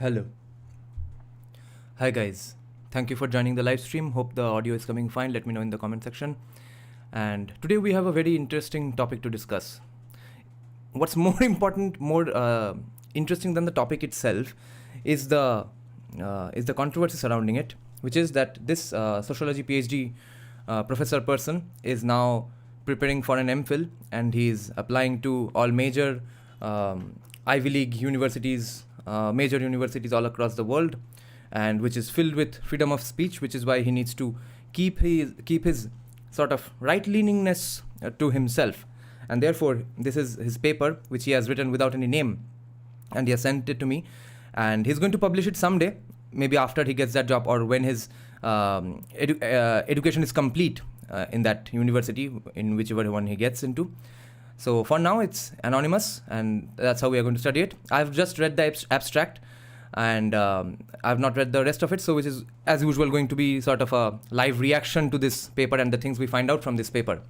Hello. Hi guys. Thank you for joining the live stream. Hope the audio is coming fine. Let me know in the comment section. And today we have a very interesting topic to discuss. What's more important, more interesting than the topic itself is the controversy surrounding it, which is that this sociology PhD professor person is now preparing for an MPhil, and he is applying to all major Ivy League universities, major universities all across the world, and which is filled with freedom of speech, which is why he needs to keep his sort of right-leaningness to himself. And therefore, this is his paper, which he has written without any name, and he has sent it to me, and he's going to publish it someday, maybe after he gets that job or when his education is complete in that university, in whichever one he gets into. So for now, it's anonymous, and that's how we are going to study it. I've just read the abstract, and I've not read the rest of it, so which is, as usual, going to be sort of a live reaction to this paper and the things we find out from this paper.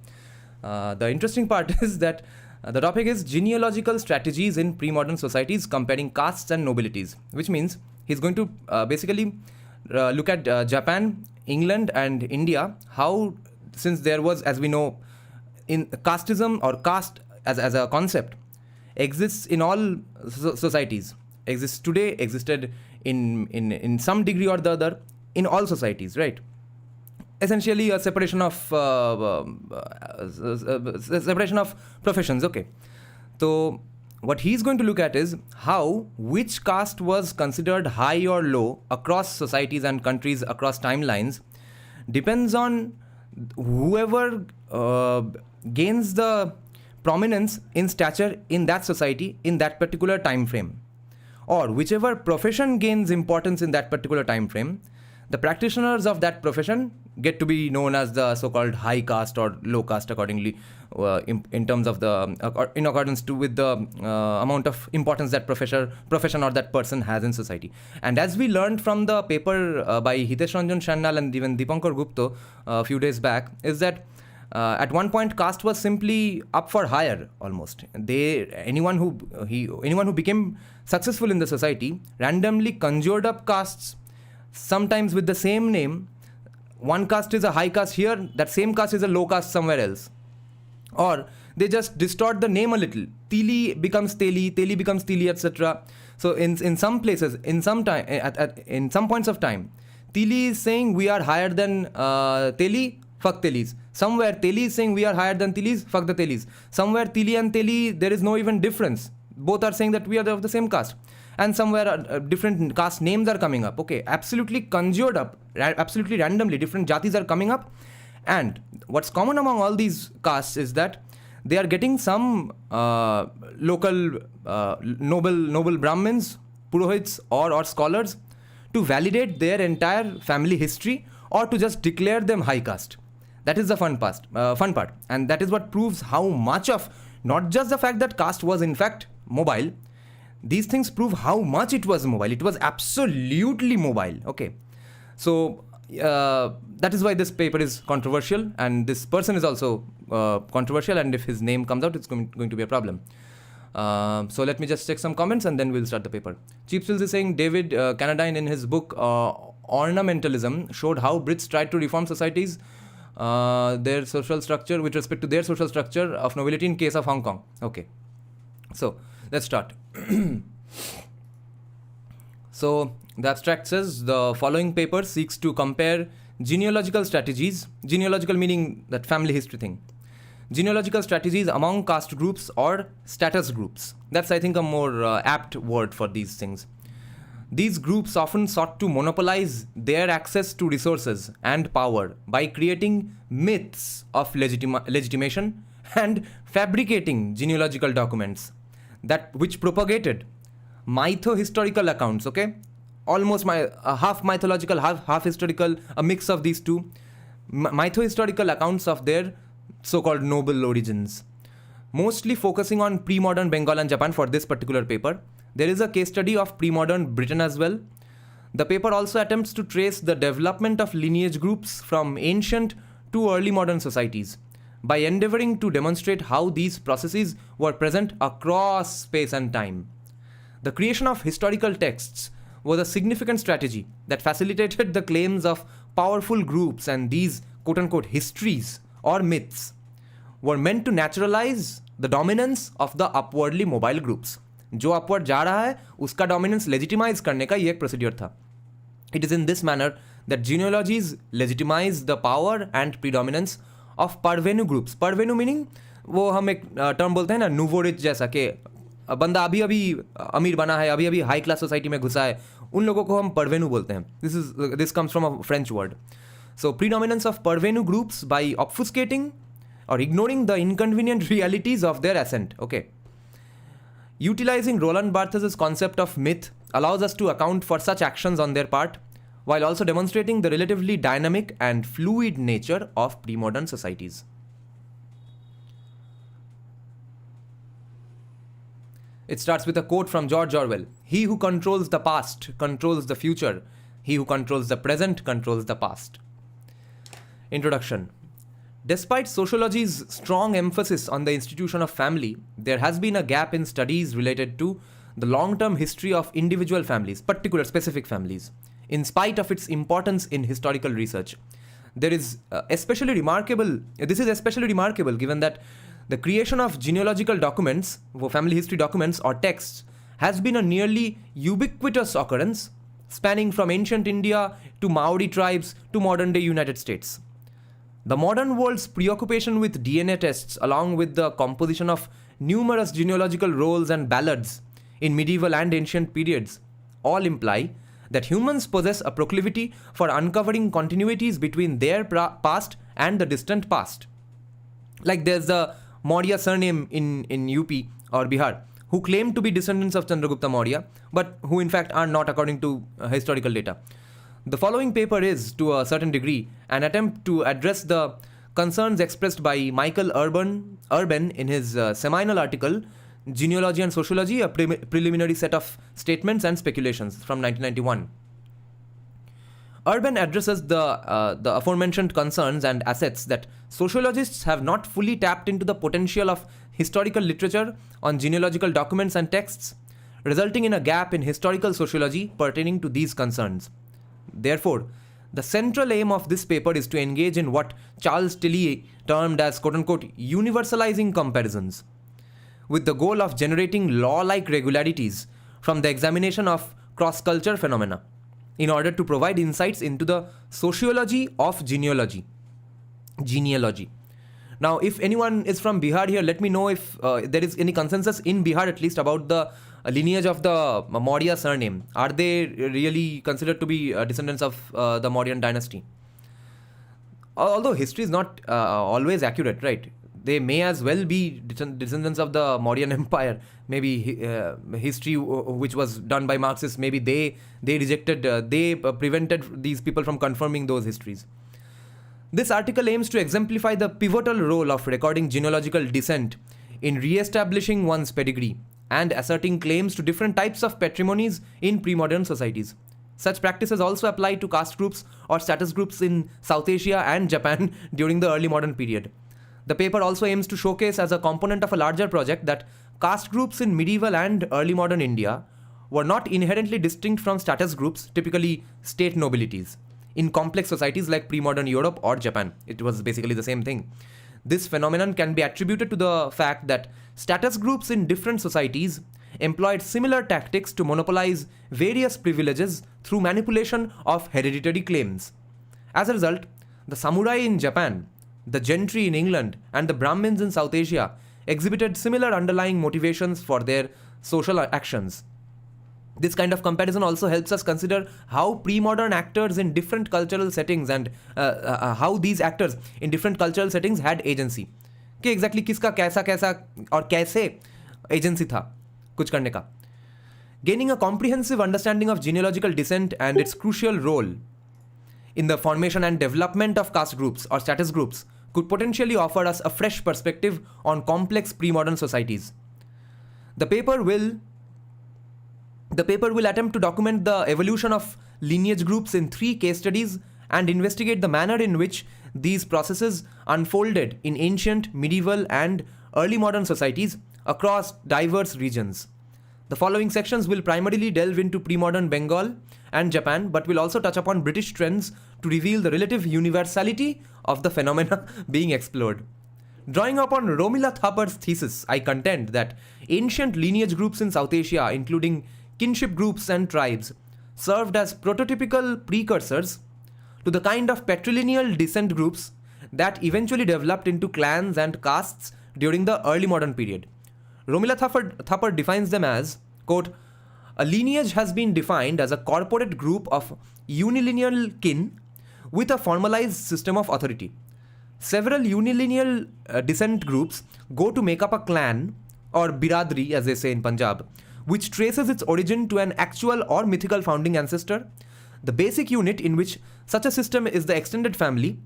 The interesting part is that the topic is genealogical strategies in pre-modern societies comparing castes and nobilities, which means he's going to basically look at Japan, England, and India, how, since there was, as we know, in casteism or caste as a concept exists in all societies, exists today, existed in some degree or the other in all societies, right? Essentially a separation of professions. Okay, so what he's going to look at is how which caste was considered high or low across societies and countries across timelines depends on whoever gains the prominence in stature in that society in that particular time frame, or whichever profession gains importance in that particular time frame. The practitioners of that profession get to be known as the so-called high caste or low caste accordingly, in terms of the in accordance to with the amount of importance that profession or that person has in society. And as we learned from the paper by Hitesh Ranjan Sannal and even Dipankar Gupta a few days back, is that at one point caste was simply up for hire almost. Anyone who became successful in the society randomly conjured up castes, sometimes with the same name. One caste is a high caste here, that same caste is a low caste somewhere else. Or they just distort the name a little. Tili becomes Teli, Teli becomes Tili, etc. So in some places, in some time, in some points of time, Tili is saying we are higher than Teli, fuck Telis. Somewhere Teli is saying we are higher than Telis, fuck the Telis. Somewhere Tili and Teli, there is no even difference. Both are saying that we are of the same caste. And somewhere different caste names are coming up. Okay, absolutely conjured up, absolutely randomly, different jatis are coming up. And what's common among all these castes is that they are getting some local noble Brahmins, Purohits, or scholars to validate their entire family history, or to just declare them high caste. That is the fun part. And that is what proves how much of, not just the fact that caste was in fact mobile, these things prove how much it was mobile. It was absolutely mobile. Okay, so that is why this paper is controversial, and this person is also controversial, and if his name comes out, it's going to be a problem. So let me just check some comments and then we'll start the paper. Cheap Sills is saying David Canadine in his book Ornamentalism showed how Brits tried to reform societies, their social structure, with respect to their social structure of nobility in case of Hong Kong. Okay, so let's start. So the abstract says the following paper seeks to compare genealogical strategies, genealogical meaning that family history thing, genealogical strategies among caste groups or status groups. That's, I think, a more apt word for these things. These groups often sought to monopolize their access to resources and power by creating myths of legitimation and fabricating genealogical documents which propagated mytho-historical accounts, okay? Almost half mythological, half historical, a mix of these two. Mytho-historical accounts of their so-called noble origins. Mostly focusing on pre-modern Bengal and Japan for this particular paper. There is a case study of pre-modern Britain as well. The paper also attempts to trace the development of lineage groups from ancient to early modern societies, by endeavoring to demonstrate how these processes were present across space and time. The creation of historical texts was a significant strategy that facilitated the claims of powerful groups, and these quote-unquote histories or myths were meant to naturalize the dominance of the upwardly mobile groups. जो upward जा रहा है उसका dominance legitimize करने का ये एक procedure था. It is in this manner that genealogies legitimize the power and predominance of parvenu groups. Parvenu meaning वो हम एक टर्म बोलते हैं ना नूवो रिच जैसा कि बंदा अभी अभी अमीर बना है, अभी अभी हाई क्लास सोसाइटी में घुसा है, उन लोगों को हम परवेनु बोलते हैं. This comes from a French word. So predominance of parvenu groups by obfuscating or ignoring the inconvenient realities of their ascent. Okay. Utilizing Roland Barthes' concept of myth allows us to account for such actions on their part, while also demonstrating the relatively dynamic and fluid nature of pre-modern societies. It starts with a quote from George Orwell. He who controls the past controls the future. He who controls the present controls the past. Introduction. Despite sociology's strong emphasis on the institution of family, there has been a gap in studies related to the long-term history of individual families, particular specific families, in spite of its importance in historical research. This is especially remarkable given that the creation of genealogical documents, family history documents or texts, has been a nearly ubiquitous occurrence, spanning from ancient India to Maori tribes to modern-day United States. The modern world's preoccupation with DNA tests, along with the composition of numerous genealogical rolls and ballads in medieval and ancient periods, all imply that humans possess a proclivity for uncovering continuities between their past and the distant past. Like there's the Maurya surname in UP or Bihar, who claim to be descendants of Chandragupta Maurya, but who in fact are not according to historical data. The following paper is, to a certain degree, an attempt to address the concerns expressed by Michael Urban in his seminal article, Genealogy and Sociology, a preliminary set of statements and speculations from 1991. Urban addresses the aforementioned concerns and assets that sociologists have not fully tapped into the potential of historical literature on genealogical documents and texts, resulting in a gap in historical sociology pertaining to these concerns. Therefore, the central aim of this paper is to engage in what Charles Tilly termed as quote-unquote universalizing comparisons, with the goal of generating law-like regularities from the examination of cross-culture phenomena, in order to provide insights into the sociology of genealogy. Now, if anyone is from Bihar here, let me know if there is any consensus in Bihar at least about the lineage of the Maurya surname. Are they really considered to be descendants of the Mauryan dynasty? Although history is not always accurate, right? They may as well be descendants of the Mauryan Empire. Maybe history which was done by Marxists, maybe they prevented these people from confirming those histories. This article aims to exemplify the pivotal role of recording genealogical descent in re-establishing one's pedigree and asserting claims to different types of patrimonies in pre-modern societies. Such practices also apply to caste groups or status groups in South Asia and Japan during the early modern period. The paper also aims to showcase as a component of a larger project that caste groups in medieval and early modern India were not inherently distinct from status groups, typically state nobilities, in complex societies like pre-modern Europe or Japan. It was basically the same thing. This phenomenon can be attributed to the fact that status groups in different societies employed similar tactics to monopolize various privileges through manipulation of hereditary claims. As a result, the samurai in Japan, the gentry in England, and the Brahmins in South Asia exhibited similar underlying motivations for their social actions. This kind of comparison also helps us consider how pre-modern actors in different cultural settings and how these actors in different cultural settings had agency. कि exactly किसका कैसा और कैसे agency था कुछ करने का. Gaining a comprehensive understanding of genealogical descent and its crucial role in the formation and development of caste groups or status groups could potentially offer us a fresh perspective on complex pre-modern societies. The paper will attempt to document the evolution of lineage groups in 3 case studies and investigate the manner in which these processes unfolded in ancient, medieval, and early modern societies across diverse regions. The following sections will primarily delve into pre-modern Bengal and Japan, but will also touch upon British trends to reveal the relative universality of the phenomena being explored. Drawing upon Romila Thappar's thesis, I contend that ancient lineage groups in South Asia, including kinship groups and tribes, served as prototypical precursors to the kind of patrilineal descent groups that eventually developed into clans and castes during the early modern period. Romila Thapar defines them as, quote, a lineage has been defined as a corporate group of unilineal kin with a formalized system of authority. Several unilineal descent groups go to make up a clan, or biradri as they say in Punjab, which traces its origin to an actual or mythical founding ancestor. The basic unit in which such a system is the extended family,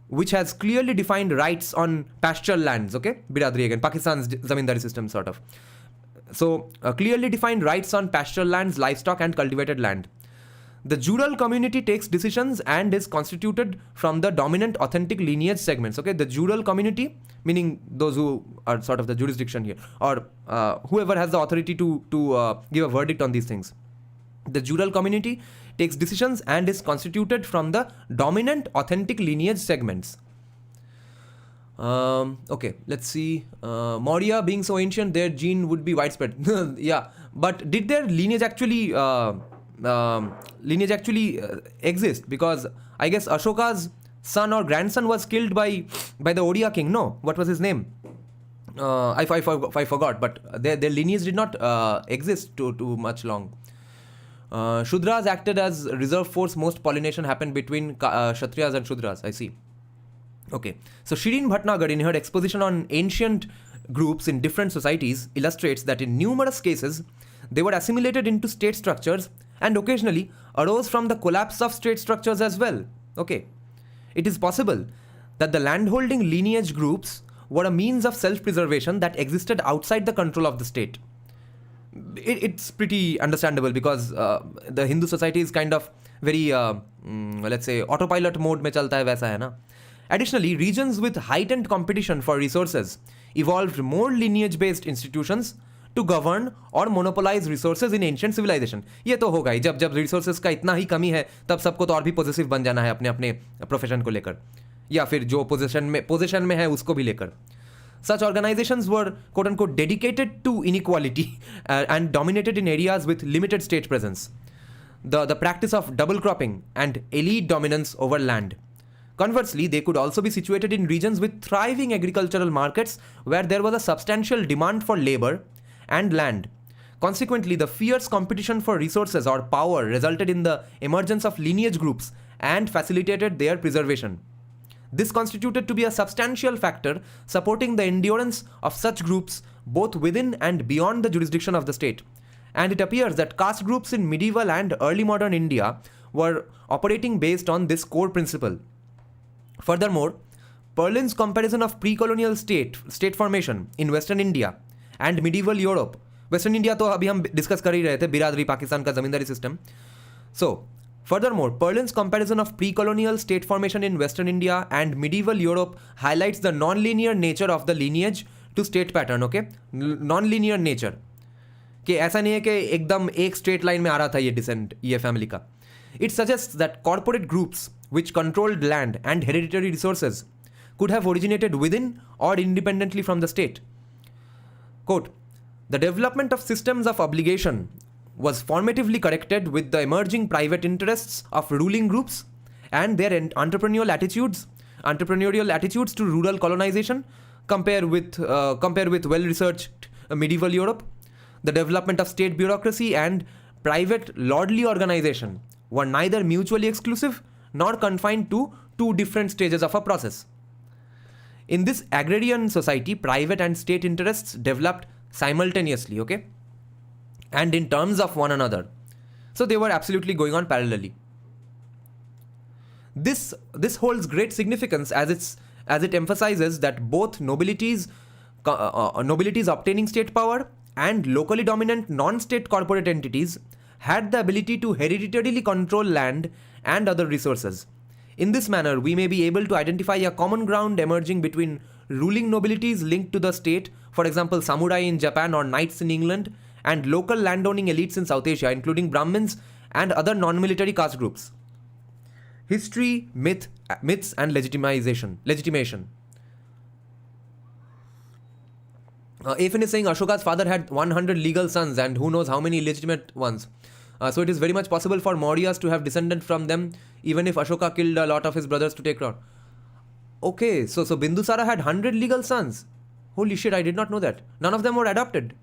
which has clearly defined rights on pastoral lands, okay? Biradri again, Pakistan's zamindari system sort of. So, clearly defined rights on pastoral lands, livestock and cultivated land. The jural community takes decisions and is constituted from the dominant authentic lineage segments, okay? The jural community, meaning those who are sort of the jurisdiction here, or whoever has the authority to give a verdict on these things. The jural community takes decisions and is constituted from the dominant authentic lineage segments. Okay, let's see. Maurya being so ancient, their gene would be widespread. Yeah, but did their lineage actually exist? Because I guess Ashoka's son or grandson was killed by the Odia king. No, what was his name? I forgot. But their lineage did not exist too much long. Shudras acted as reserve force. Most pollination happened between Kshatriyas and Shudras. I see. Okay. So Shirin Bhatnagar, in her exposition on ancient groups in different societies, illustrates that in numerous cases, they were assimilated into state structures and occasionally arose from the collapse of state structures as well. Okay. It is possible that the landholding lineage groups were a means of self-preservation that existed outside the control of the state. It's pretty understandable because the Hindu society is kind of very, let's say, autopilot mode mein chalta hai, waisa hai na. Additionally, regions with heightened competition for resources evolved more lineage-based institutions to govern or monopolize resources in ancient civilization. ये तो होगा ही, जब resources का इतना ही कमी है तब सबको तो और भी possessive बन जाना है अपने profession को लेकर, या फिर जो possession में है उसको भी लेकर. Such organizations were quote-unquote dedicated to inequality and dominated in areas with limited state presence. The practice of double cropping and elite dominance over land. Conversely, they could also be situated in regions with thriving agricultural markets where there was a substantial demand for labor and land. Consequently, the fierce competition for resources or power resulted in the emergence of lineage groups and facilitated their preservation. This constituted to be a substantial factor supporting the endurance of such groups both within and beyond the jurisdiction of the state. And it appears that caste groups in medieval and early modern India were operating based on this core principle. Furthermore, Perlin's comparison of pre-colonial state formation in Western India and medieval Europe, Western India तो अभी हम discuss कर ही रहे थे, बिरादरी पाकिस्तान का जमींदारी system. So, furthermore, Perlin's comparison of pre-colonial state formation in Western India and medieval Europe highlights the non-linear nature of the lineage to state pattern, okay? Non-linear nature. कि ऐसा नहीं है कि एकदम एक straight line में आ रहा था ये descent, ये family का. It suggests that corporate groups which controlled land and hereditary resources could have originated within or independently from the state. Quote, the development of systems of obligation was formatively connected with the emerging private interests of ruling groups and their entrepreneurial attitudes to rural colonization. Compare with well-researched medieval Europe. The development of state bureaucracy and private lordly organization were neither mutually exclusive nor confined to two different stages of a process. In this agrarian society, private and state interests developed simultaneously, okay? And in terms of one another. So they were absolutely going on parallelly. This holds great significance as it emphasizes that both nobilities obtaining state power and locally dominant non-state corporate entities had the ability to hereditarily control land and other resources. In this manner, we may be able to identify a common ground emerging between ruling nobilities linked to the state, for example, samurai in Japan or knights in England, and local landowning elites in South Asia, including Brahmins and other non-military caste groups. History, myths and legitimation. Afin is saying Ashoka's father had 100 legal sons and who knows how many illegitimate ones. So it is very much possible for Mauryas to have descended from them, even if Ashoka killed a lot of his brothers to take crown. Okay, so Bindusara had 100 legal sons. Holy shit, I did not know that. None of them were adopted.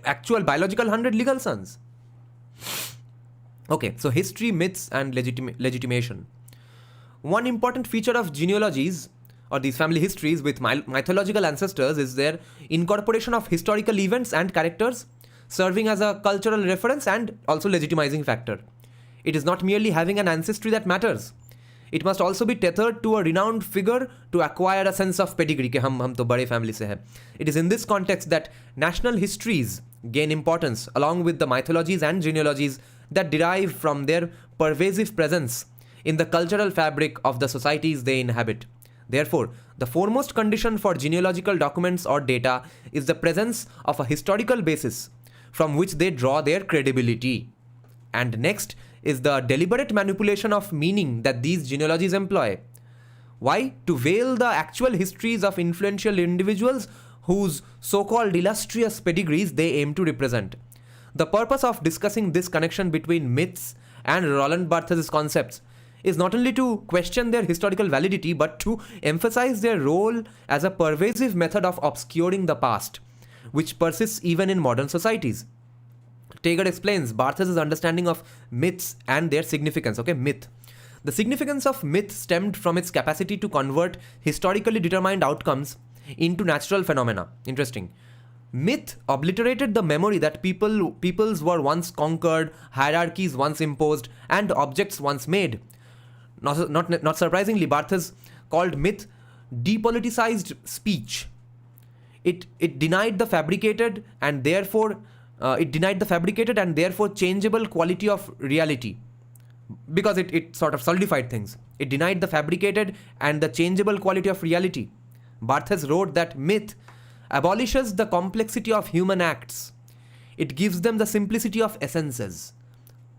Actual biological 100 legal sons. Okay, so history, myths and legitimation. One important feature of genealogies or these family histories with mythological ancestors is their incorporation of historical events and characters, serving as a cultural reference and also legitimizing factor. It is not merely having an ancestry that matters. It must also be tethered to a renowned figure to acquire a sense of pedigree ke hum to bade family se hai. It is in this context that national histories gain importance along with the mythologies and genealogies that derive from their pervasive presence in the cultural fabric of the societies they inhabit. Therefore, the foremost condition for genealogical documents or data is the presence of a historical basis from which they draw their credibility. And next is the deliberate manipulation of meaning that these genealogies employ. Why? To veil the actual histories of influential individuals whose so-called illustrious pedigrees they aim to represent. The purpose of discussing this connection between myths and Roland Barthes' concepts is not only to question their historical validity, but to emphasize their role as a pervasive method of obscuring the past, which persists even in modern societies. Taggart explains Barthes' understanding of myths and their significance. Okay, myth. The significance of myth stemmed from its capacity to convert historically determined outcomes into natural phenomena. Interesting. Myth obliterated the memory that peoples were once conquered, hierarchies once imposed, and objects once made. Not surprisingly, Barthes called myth depoliticized speech. It denied the fabricated and therefore changeable quality of reality, because it sort of solidified things. It denied the fabricated and the changeable quality of reality. Barthes wrote that myth abolishes the complexity of human acts. It gives them the simplicity of essences.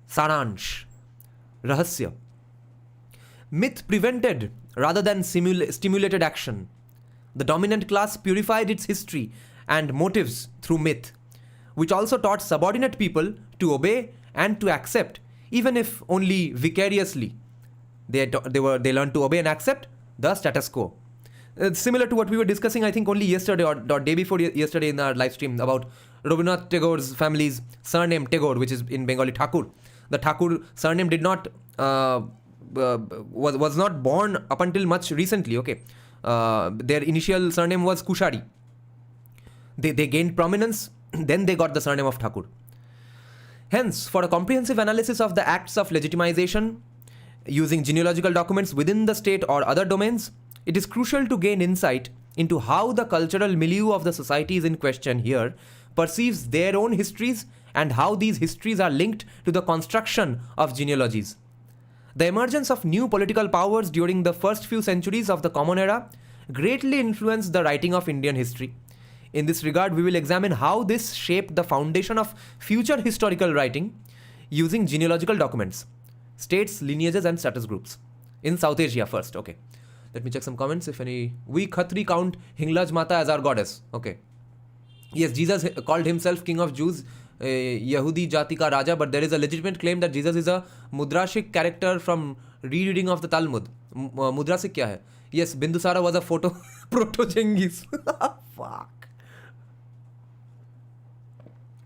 Saransh. Rahasya. Myth prevented rather than stimulated action. The dominant class purified its history and motives through myth, which also taught subordinate people to obey and to accept, even if only vicariously. They learned to obey and accept the status quo. It's similar to what we were discussing, I think, only yesterday or day before yesterday in our live stream about Rabindranath Tagore's family's surname Tagore, which is in Bengali Thakur. The Thakur surname did not was not born up until much recently. Okay, their initial surname was Kushari. They gained prominence, then they got the surname of Thakur. Hence, for a comprehensive analysis of the acts of legitimization using genealogical documents within the state or other domains, it is crucial to gain insight into how the cultural milieu of the societies in question here perceives their own histories and how these histories are linked to the construction of genealogies. The emergence of new political powers during the first few centuries of the Common Era greatly influenced the writing of Indian history. In this regard, we will examine how this shaped the foundation of future historical writing using genealogical documents, states, lineages and status groups. In South Asia first, okay. Let me check some comments if any. We Khatri count Hinglaj Mata as our goddess. Okay. Yes, Jesus called himself king of Jews, Yahudi Jati ka Raja, but there is a legitimate claim that Jesus is a Mudrashik character from rereading of the Talmud. Mudrashik kya hai? Yes, Bindusara was a proto-Genghis. Fuck.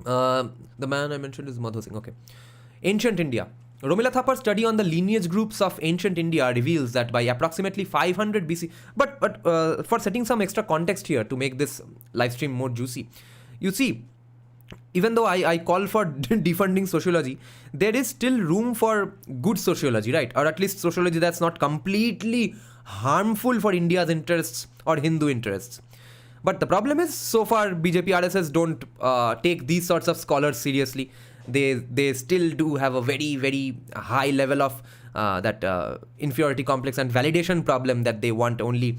The man I mentioned is Madhu Singh. Okay. Ancient India. Romila Thapar's study on the lineage groups of ancient India reveals that by approximately 500 BC, but for setting some extra context here to make this live stream more juicy, you see, even though I call for defunding sociology, there is still room for good sociology, right? Or at least sociology that's not completely harmful for India's interests or Hindu interests. But the problem is, so far BJP RSS don't take these sorts of scholars seriously. They still do have a very, very high level of that inferiority complex and validation problem that they want only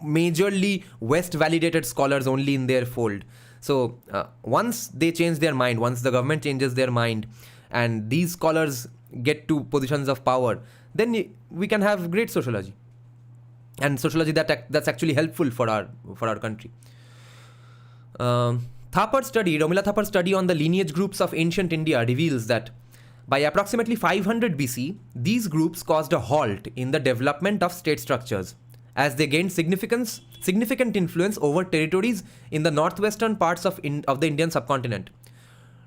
majorly West-validated scholars only in their fold. So once they change their mind, once the government changes their mind, and these scholars get to positions of power, then we can have great sociology, and sociology that's actually helpful for our country. Romila Thapar's study on the lineage groups of ancient India reveals that by approximately 500 BC, these groups caused a halt in the development of state structures as they gained significant influence over territories in the northwestern parts of the Indian subcontinent.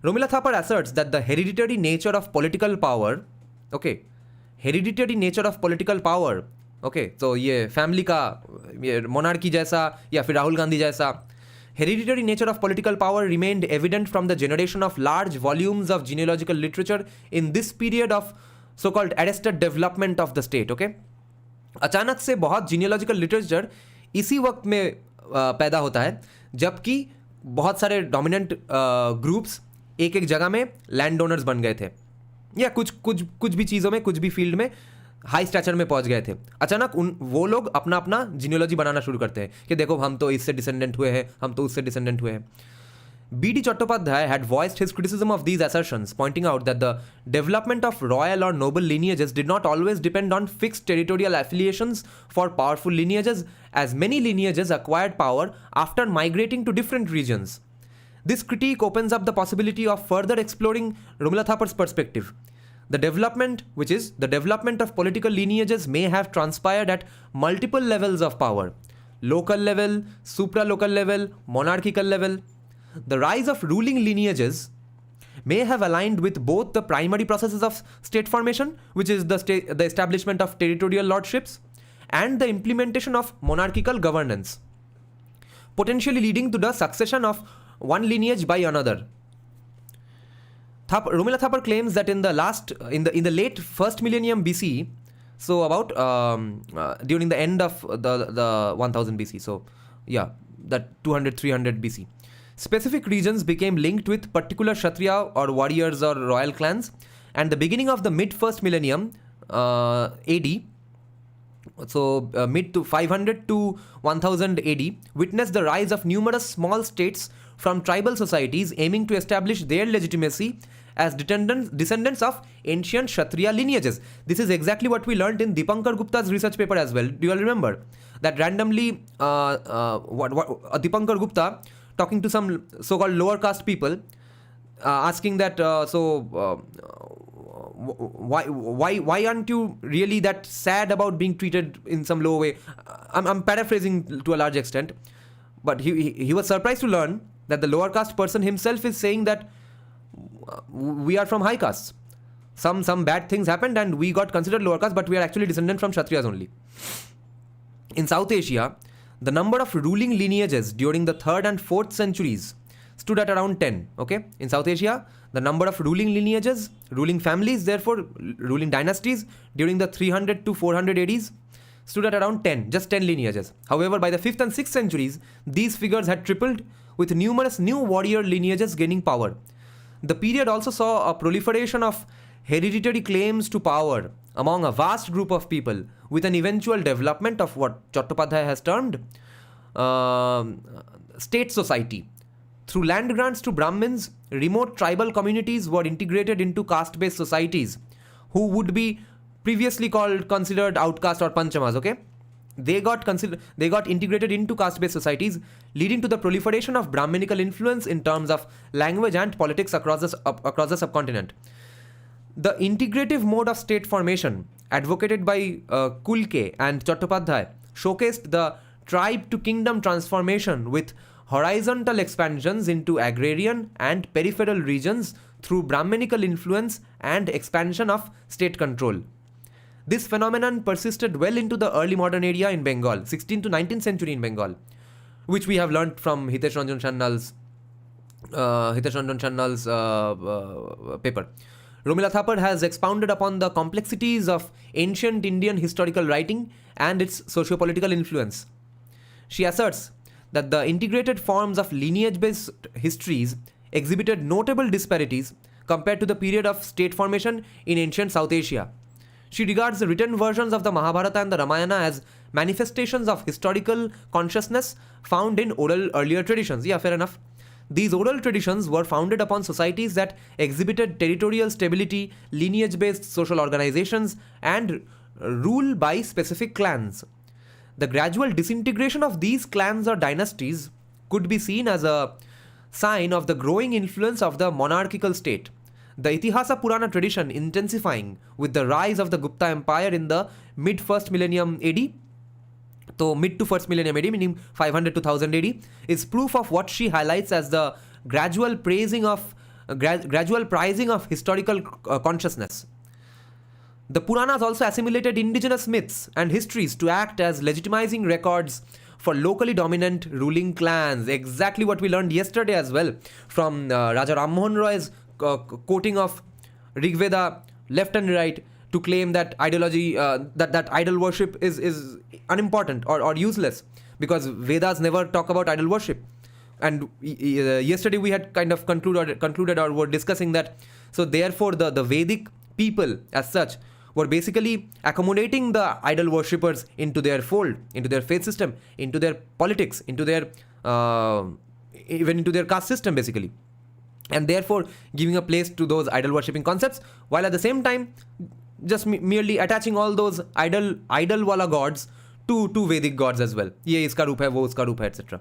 Romila Thapar asserts that the hereditary nature of political power, okay, so ये family का monarchy जैसा या फिर राहुल गांधी जैसा, hereditary nature of political power remained evident from the generation of large volumes of genealogical literature in this period of so-called arrested development of the state, okay? अचानक से बहुत genealogical literature इसी वक्त में पैदा होता है जबकि बहुत सारे dominant groups एक जगह में लैंड ओनर्स बन गए थे या कुछ भी चीज़ों में, कुछ भी फील्ड में हाई स्टैचर में पहुंच गए थे. अचानक वो लोग अपना अपना जीनियोलॉजी बनाना शुरू करते हैं कि देखो हम तो इससे डिसेंडेंट हुए हैं, हम तो उससे डिसेंडेंट हुए हैं. B.D. Chattopadhyay had voiced his criticism of these assertions, pointing out that the development of royal or noble lineages did not always depend on fixed territorial affiliations for powerful lineages, as many lineages acquired power after migrating to different regions. This critique opens up the possibility of further exploring Romila Thapar's perspective. The development of political lineages may have transpired at multiple levels of power: local level, supra-local level, monarchical level. The rise of ruling lineages may have aligned with both the primary processes of state formation, which is the establishment of territorial lordships, and the implementation of monarchical governance, potentially leading to the succession of one lineage by another. Romila Thapar claims that in the late first millennium BC, so about during the end of the 1000 BC, so yeah, that 200-300 BC, specific regions became linked with particular Kshatriya or warriors or royal clans, and the beginning of the mid first millennium AD, so mid to 500 to 1000 AD, witnessed the rise of numerous small states from tribal societies aiming to establish their legitimacy as descendants of ancient Kshatriya lineages. This is exactly what we learned in Dipankar Gupta's research paper as well. Do you all remember that randomly Dipankar Gupta talking to some so-called lower caste people, asking that why aren't you really that sad about being treated in some low way? I'm paraphrasing to a large extent, but he was surprised to learn that the lower caste person himself is saying that we are from high castes. Some bad things happened and we got considered lower caste, but we are actually descendant from Kshatriyas only. In South Asia, the number of ruling lineages during the 3rd and 4th centuries stood at around 10. Okay, in South Asia, the number of ruling lineages, ruling families, therefore ruling dynasties during the 300 to 400 ADs stood at around 10, just 10 lineages. However, by the 5th and 6th centuries, these figures had tripled, with numerous new warrior lineages gaining power. The period also saw a proliferation of hereditary claims to power among a vast group of people, with an eventual development of what Chattopadhyay has termed state society. Through land grants to Brahmins, remote tribal communities were integrated into caste-based societies, who would be previously considered outcast or panchamas, okay? They got integrated into caste-based societies, leading to the proliferation of Brahminical influence in terms of language and politics across the subcontinent. The integrative mode of state formation advocated by Kulke and Chattopadhyay showcased the tribe-to-kingdom transformation with horizontal expansions into agrarian and peripheral regions through Brahminical influence and expansion of state control. This phenomenon persisted well into the early modern area in Bengal, 16th to 19th century in Bengal, which we have learnt from Hitesh Ranjan Channal's paper. Romila Thapar has expounded upon the complexities of ancient Indian historical writing and its socio-political influence. She asserts that the integrated forms of lineage-based histories exhibited notable disparities compared to the period of state formation in ancient South Asia. She regards the written versions of the Mahabharata and the Ramayana as manifestations of historical consciousness found in oral earlier traditions. Yeah, fair enough. These oral traditions were founded upon societies that exhibited territorial stability, lineage-based social organizations, and rule by specific clans. The gradual disintegration of these clans or dynasties could be seen as a sign of the growing influence of the monarchical state. The Itihasa Purana tradition intensifying with the rise of the Gupta Empire in the mid 1st millennium AD, so mid to 1st millennium AD, meaning 500 to 1000 AD, is proof of what she highlights as the gradual prizing of historical consciousness. The Puranas also assimilated indigenous myths and histories to act as legitimizing records for locally dominant ruling clans. Exactly what we learned yesterday as well from Raja Ram Mohan Roy's quoting of Rigveda left and right to claim that ideology, that idol worship is unimportant or useless because Vedas never talk about idol worship. And yesterday we had kind of concluded or were discussing that. So therefore the Vedic people as such were basically accommodating the idol worshippers into their fold, into their faith system, into their politics, into their even into their caste system basically. And therefore giving a place to those idol worshipping concepts, while at the same time just merely attaching all those idol wala gods to Vedic gods as well. Ye iska roop hai, wo uska roop hai, etc.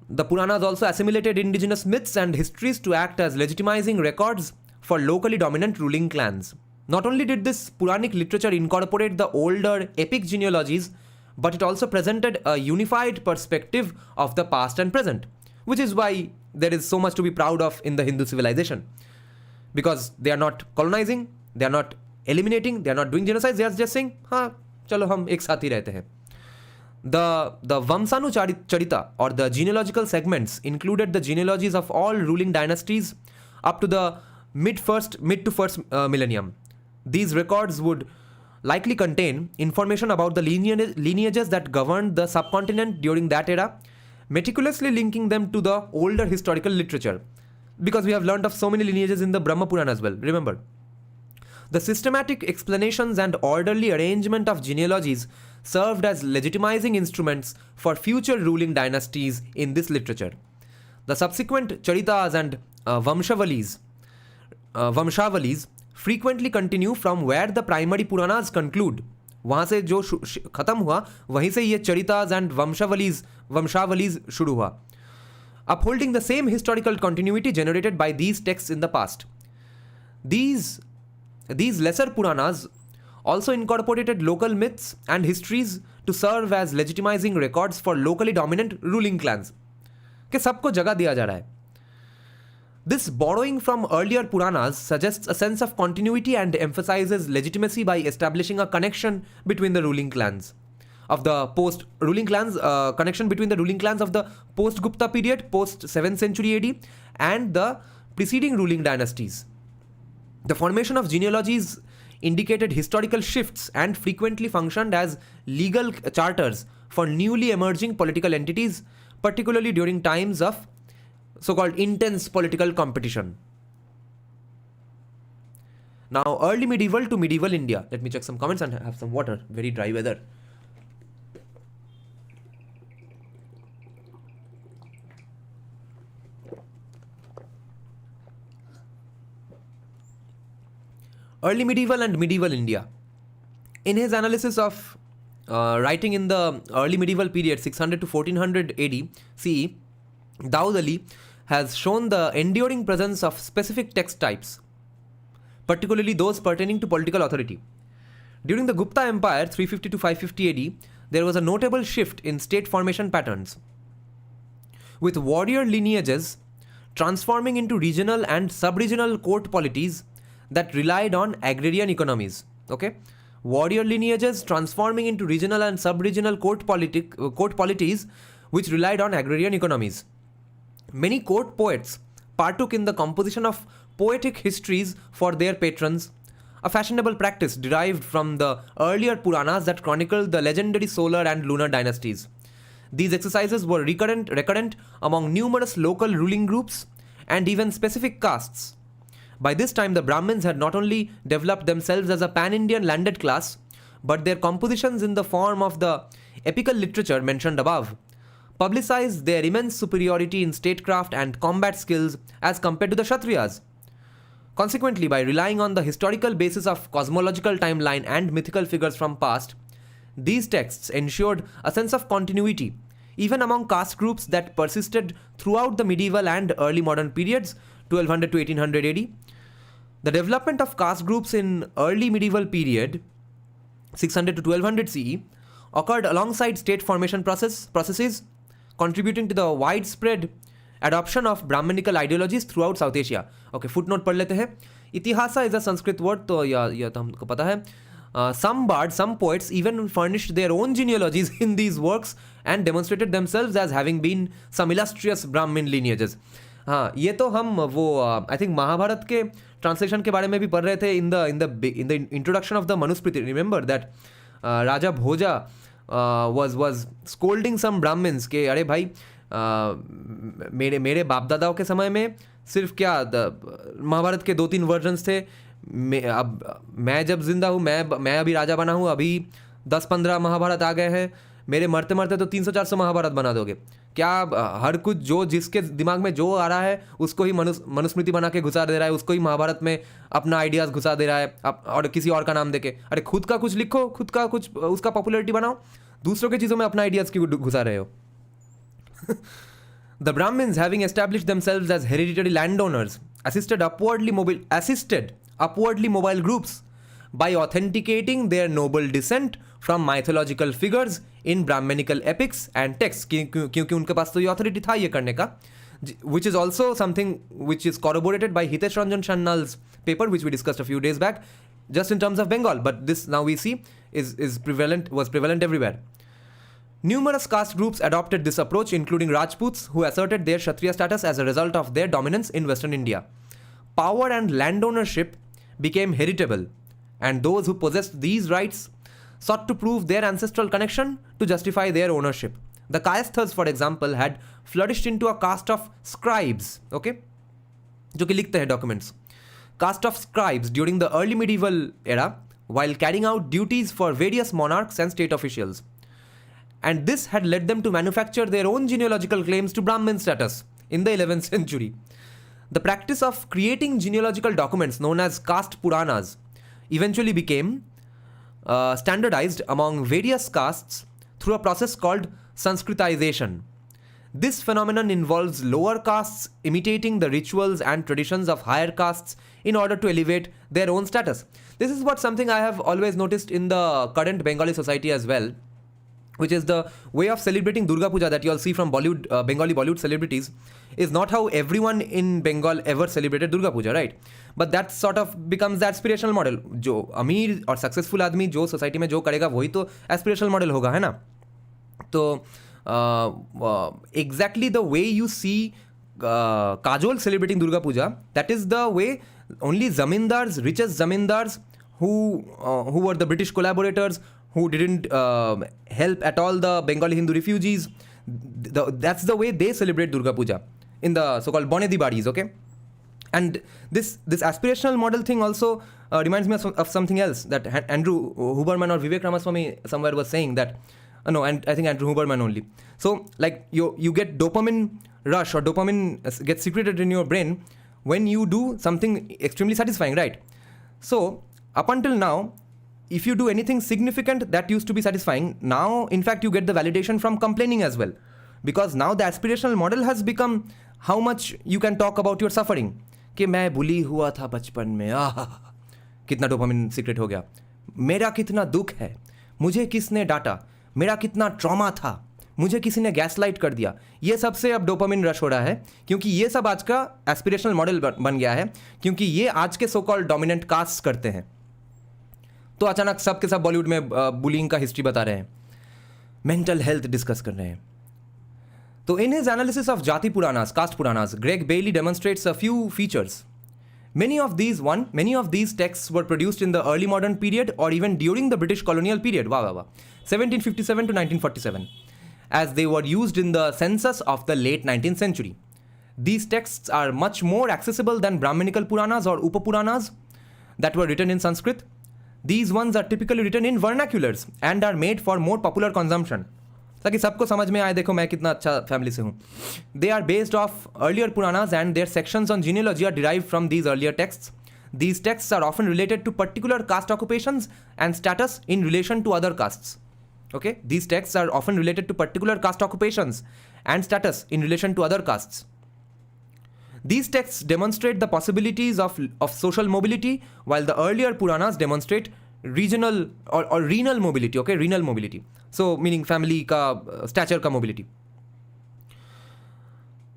The Puranas also assimilated indigenous myths and histories to act as legitimizing records for locally dominant ruling clans. Not only did this Puranic literature incorporate the older epic genealogies, but it also presented a unified perspective of the past and present, which is why there is so much to be proud of in the Hindu civilization. Because they are not colonizing, they are not eliminating, they are not doing genocide, they are just saying, हाँ, चलो हम एक साथ ही रहते हैं. The Vamsanu Charita or the genealogical segments included the genealogies of all ruling dynasties up to the mid to first millennium. These records would likely contain information about the lineages that governed the subcontinent during that era, meticulously linking them to the older historical literature. Because we have learned of so many lineages in the Brahma Purana as well, remember. The systematic explanations and orderly arrangement of genealogies served as legitimizing instruments for future ruling dynasties in this literature. The subsequent Charitas and Vamshavalis frequently continue from where the primary Puranas conclude. वहाँ से जो खत्म हुआ वहीं से ये Charitas and Vamshavalis शुरू हुआ. Upholding the same historical continuity generated by these texts in the past. These lesser Puranas also incorporated local myths and histories to serve as legitimizing records for locally dominant ruling clans. कि सबको जगह दिया जा रहा है. This borrowing from earlier Puranas suggests a sense of continuity and emphasizes legitimacy by establishing a connection between the ruling clans of the connection between the ruling clans of the post-Gupta period, post-7th century AD, and the preceding ruling dynasties. The formation of genealogies indicated historical shifts and frequently functioned as legal charters for newly emerging political entities, particularly during times of so-called intense political competition. Now, early medieval to medieval India. Let me check some comments and have some water. Very dry weather. Early medieval and medieval India. In his analysis of writing in the early medieval period, 600 to 1400 AD CE, Daud Ali has shown the enduring presence of specific text types, particularly those pertaining to political authority. During the Gupta Empire, 350 to 550 AD, there was a notable shift in state formation patterns, with warrior lineages transforming into regional and sub-regional court polities that relied on agrarian economies. Okay, warrior lineages transforming into regional and sub-regional court polities which relied on agrarian economies. Many court poets partook in the composition of poetic histories for their patrons, a fashionable practice derived from the earlier Puranas that chronicled the legendary solar and lunar dynasties. These exercises were recurrent among numerous local ruling groups and even specific castes. By this time, the Brahmins had not only developed themselves as a pan-Indian landed class, but their compositions in the form of the epical literature mentioned above publicize their immense superiority in statecraft and combat skills as compared to the Kshatriyas. Consequently, by relying on the historical basis of cosmological timeline and mythical figures from past, these texts ensured a sense of continuity, even among caste groups that persisted throughout the medieval and early modern periods, 1200 to 1800 AD. The development of caste groups in early medieval period, 600 to 1200 CE, occurred alongside state formation processes, contributing to the widespread adoption of Brahminical ideologies throughout South Asia. Okay, footnote पढ़ लेते हैं. Itihasa is a Sanskrit word, तो यह तो हमको पता है. Some bards, some poets even furnished their own genealogies in these works and demonstrated themselves as having been some illustrious Brahmin lineages. हाँ, ये तो हम वो आई थिंक महाभारत के ट्रांसलेशन के बारे में भी पढ़ रहे थे in the introduction of the Manusmriti. Remember that Raja Bhoja was scolding some Brahmins के अरे भाई मेरे बाप दादाओं के समय में सिर्फ क्या महाभारत के 2-3 वर्जन्स थे. अब मैं जब जिंदा हूँ, मैं अभी राजा बना हूँ, अभी 10-15 महाभारत आ गए हैं. मेरे मरते मरते तो 300-400 महाभारत बना दोगे क्या? हर कुछ जो जिसके दिमाग में जो आ रहा है उसको ही मनुस्मृति बना के घुसा दे रहा है, उसको ही महाभारत में अपना आइडियाज़ घुसा दे रहा है और किसी और का नाम देके. अरे खुद का कुछ लिखो, खुद का कुछ उसका पॉपुलैरिटी बनाओ, दूसरों की चीज़ों में अपना आइडियाज़ क्यों घुसा रहे हो? The Brahmins, having established themselves as hereditary landowners, assisted upwardly mobile groups by authenticating their noble descent from mythological figures in Brahminical epics and texts. क्योंकि उनके पास तो ये authority था ये करने का, which is also something which is corroborated by Hitesh Ranjan Shannal's paper, which we discussed a few days back, just in terms of Bengal. But this now we see was prevalent everywhere. Numerous caste groups adopted this approach, including Rajputs, who asserted their Kshatriya status as a result of their dominance in Western India. Power and land ownership became heritable, and those who possessed these rights sought to prove their ancestral connection to justify their ownership. The Kayasthas, for example, had flourished into a caste of scribes, okay, जो कि लिखते हैं documents. Caste of scribes during the early medieval era, while carrying out duties for various monarchs and state officials. And this had led them to manufacture their own genealogical claims to Brahmin status in the 11th century. The practice of creating genealogical documents known as caste Puranas eventually became standardized among various castes through a process called Sanskritization. This phenomenon involves lower castes imitating the rituals and traditions of higher castes in order to elevate their own status. This is something I have always noticed in the current Bengali society as well, which is the way of celebrating Durga Puja that you all see from Bollywood, Bengali Bollywood celebrities, is not how everyone in Bengal ever celebrated Durga Puja, right? But that sort of becomes the aspirational model. जो अमीर और successful आदमी जो society में जो करेगा वही तो एस्पिरेशनल मॉडल होगा, है ना? तो exactly the way you see Kajol celebrating Durga Puja, that is the way only zamindars, richest zamindars who were the British collaborators, who didn't help at all the Bengali Hindu refugees, that's the way they celebrate Durga Puja in the so-called Bonedi Badis, okay? And this aspirational model thing also reminds me of something else that Andrew Huberman or Vivek Ramaswamy somewhere was saying that, no, and I think Andrew Huberman only. So, like, you get dopamine rush or dopamine gets secreted in your brain when you do something extremely satisfying, right? So, up until now, if you do anything significant that used to be satisfying, now, in fact, you get the validation from complaining as well. Because now the aspirational model has become how much you can talk about your suffering. कि मैं बुली हुआ था बचपन में, कितना dopamine secret हो गया, मेरा कितना दुख है, मुझे किसने डांटा, मेरा कितना ट्रॉमा था, मुझे किसी ने गैसलाइट कर दिया. ये सब से अब डोपामिन रश हो रहा है क्योंकि ये सब आज का एस्पिरेशनल मॉडल बन गया है, क्योंकि ये आज के सो कॉल्ड डोमिनेंट कास्ट करते हैं. तो अचानक सब के सब बॉलीवुड में बुलिंग का हिस्ट्री बता रहे हैं, मेंटल हेल्थ डिस्कस कर रहे हैं. So in his analysis of Jati Puranas, caste Puranas, Greg Bailey demonstrates a few features. Many of these texts were produced in the early modern period or even during the British colonial period, 1757 to 1947, as they were used in the census of the late 19th century. These texts are much more accessible than Brahminical Puranas or Upapuranas that were written in Sanskrit. These ones are typically written in vernaculars and are made for more popular consumption. ताकि सबको समझ में आए, देखो मैं कितना अच्छा family से हूँ. They are based off earlier Puranas and their sections on genealogy are derived from these earlier texts. These texts are often related to particular caste occupations and status in relation to other castes. Okay, these texts are often related to particular caste occupations and status in relation to other castes. These texts demonstrate the possibilities of social mobility, while the earlier Puranas demonstrate regional or renal mobility. Okay, renal mobility. So meaning family ka stature ka mobility.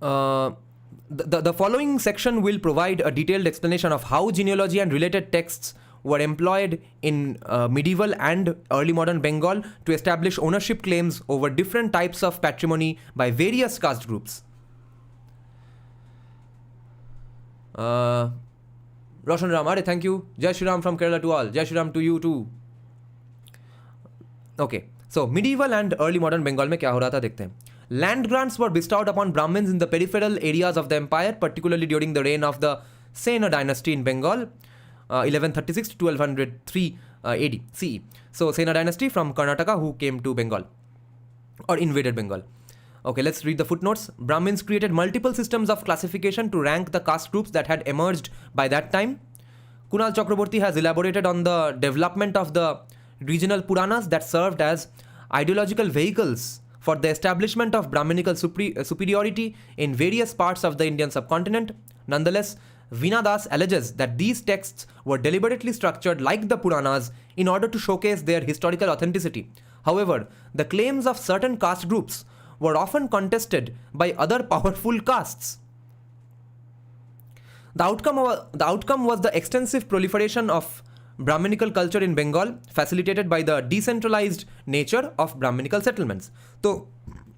The following section will provide a detailed explanation of how genealogy and related texts were employed in medieval and early modern Bengal to establish ownership claims over different types of patrimony by various caste groups. Roshan Ram, Are, thank you. Jai Shri Ram from Kerala to all. Jai Shri Ram to you too. Okay, so medieval and early modern Bengal में क्या हो रहा था देखते हैं. Land grants were bestowed upon Brahmins in the peripheral areas of the empire, particularly during the reign of the Sena dynasty in Bengal, 1136 to 1203 AD CE. So Sena dynasty from Karnataka who came to Bengal or invaded Bengal. Okay, let's read the footnotes. Brahmins created multiple systems of classification to rank the caste groups that had emerged by that time. Kunal Chakraborty has elaborated on the development of the regional Puranas that served as ideological vehicles for the establishment of Brahminical superiority in various parts of the Indian subcontinent. Nonetheless, Veena Das alleges that these texts were deliberately structured like the Puranas in order to showcase their historical authenticity. However, the claims of certain caste groups were often contested by other powerful castes. The outcome was the extensive proliferation of Brahminical culture in Bengal, facilitated by the decentralized nature of Brahminical settlements, so,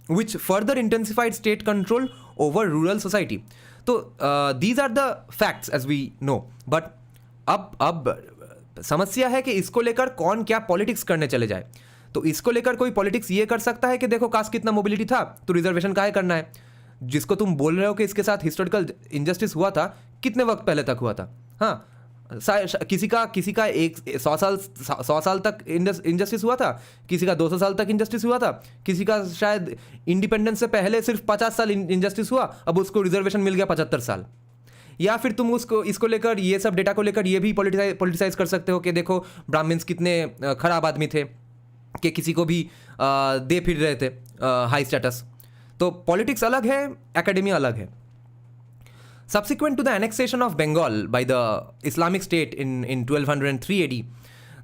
which further intensified state control over rural society. So these are the facts as we know. But अब समस्या है कि इसको लेकर कौन क्या politics करने चले जाए. तो इसको लेकर कोई पॉलिटिक्स ये कर सकता है कि देखो कास्ट कितना मोबिलिटी था तो रिजर्वेशन काहे करना है. जिसको तुम बोल रहे हो कि इसके साथ हिस्टोरिकल इंजस्टिस हुआ था, कितने वक्त पहले तक हुआ था. हाँ, किसी का 100 साल तक इंजस्टिस हुआ था, किसी का 200 साल तक इंजस्टिस हुआ था, किसी का शायद इंडिपेंडेंस से पहले सिर्फ 50 साल इंजस्टिस हुआ, अब उसको रिजर्वेशन मिल गया 75 साल. या फिर तुम इसको लेकर ये सब डेटा को लेकर ये भी पॉलिटिसाइज कर सकते हो कि देखो ब्राह्मण्स कितने खराब आदमी थे कि किसी को भी दे फिर रहे थे हाई स्टेटस. तो पॉलिटिक्स अलग है, एकेडमिया अलग है. Subsequent to the annexation of Bengal by the Islamic State in 1203 AD,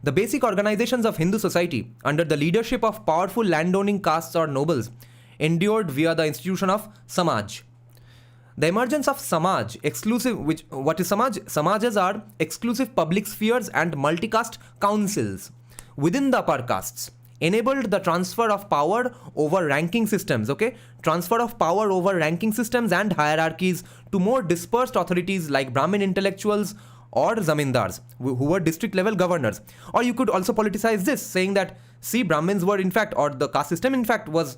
the basic organizations of Hindu society under the leadership of powerful landowning castes or nobles endured via the institution of Samaj. The emergence of Samaj, what is Samaj? Samajas are exclusive public spheres and multi-caste councils within the upper castes, enabled the transfer of power over ranking systems, transfer of power over ranking systems and hierarchies to more dispersed authorities like Brahmin intellectuals or zamindars who were district level governors. Or you could also politicize this, saying that see, Brahmins were in fact, or the caste system in fact was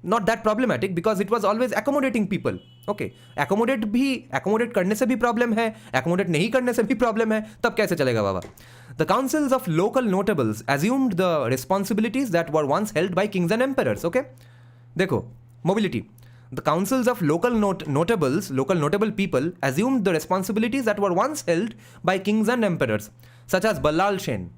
not that problematic because it was always accommodating people. accommodate करने से भी problem है, accommodate नहीं करने से भी problem है, तब कैसे चलेगा बाबा. The councils of local notables assumed the responsibilities that were once held by kings and emperors. देखो, mobility. The councils of local notable people assumed the responsibilities that were once held by kings and emperors, such as Ballal Shen,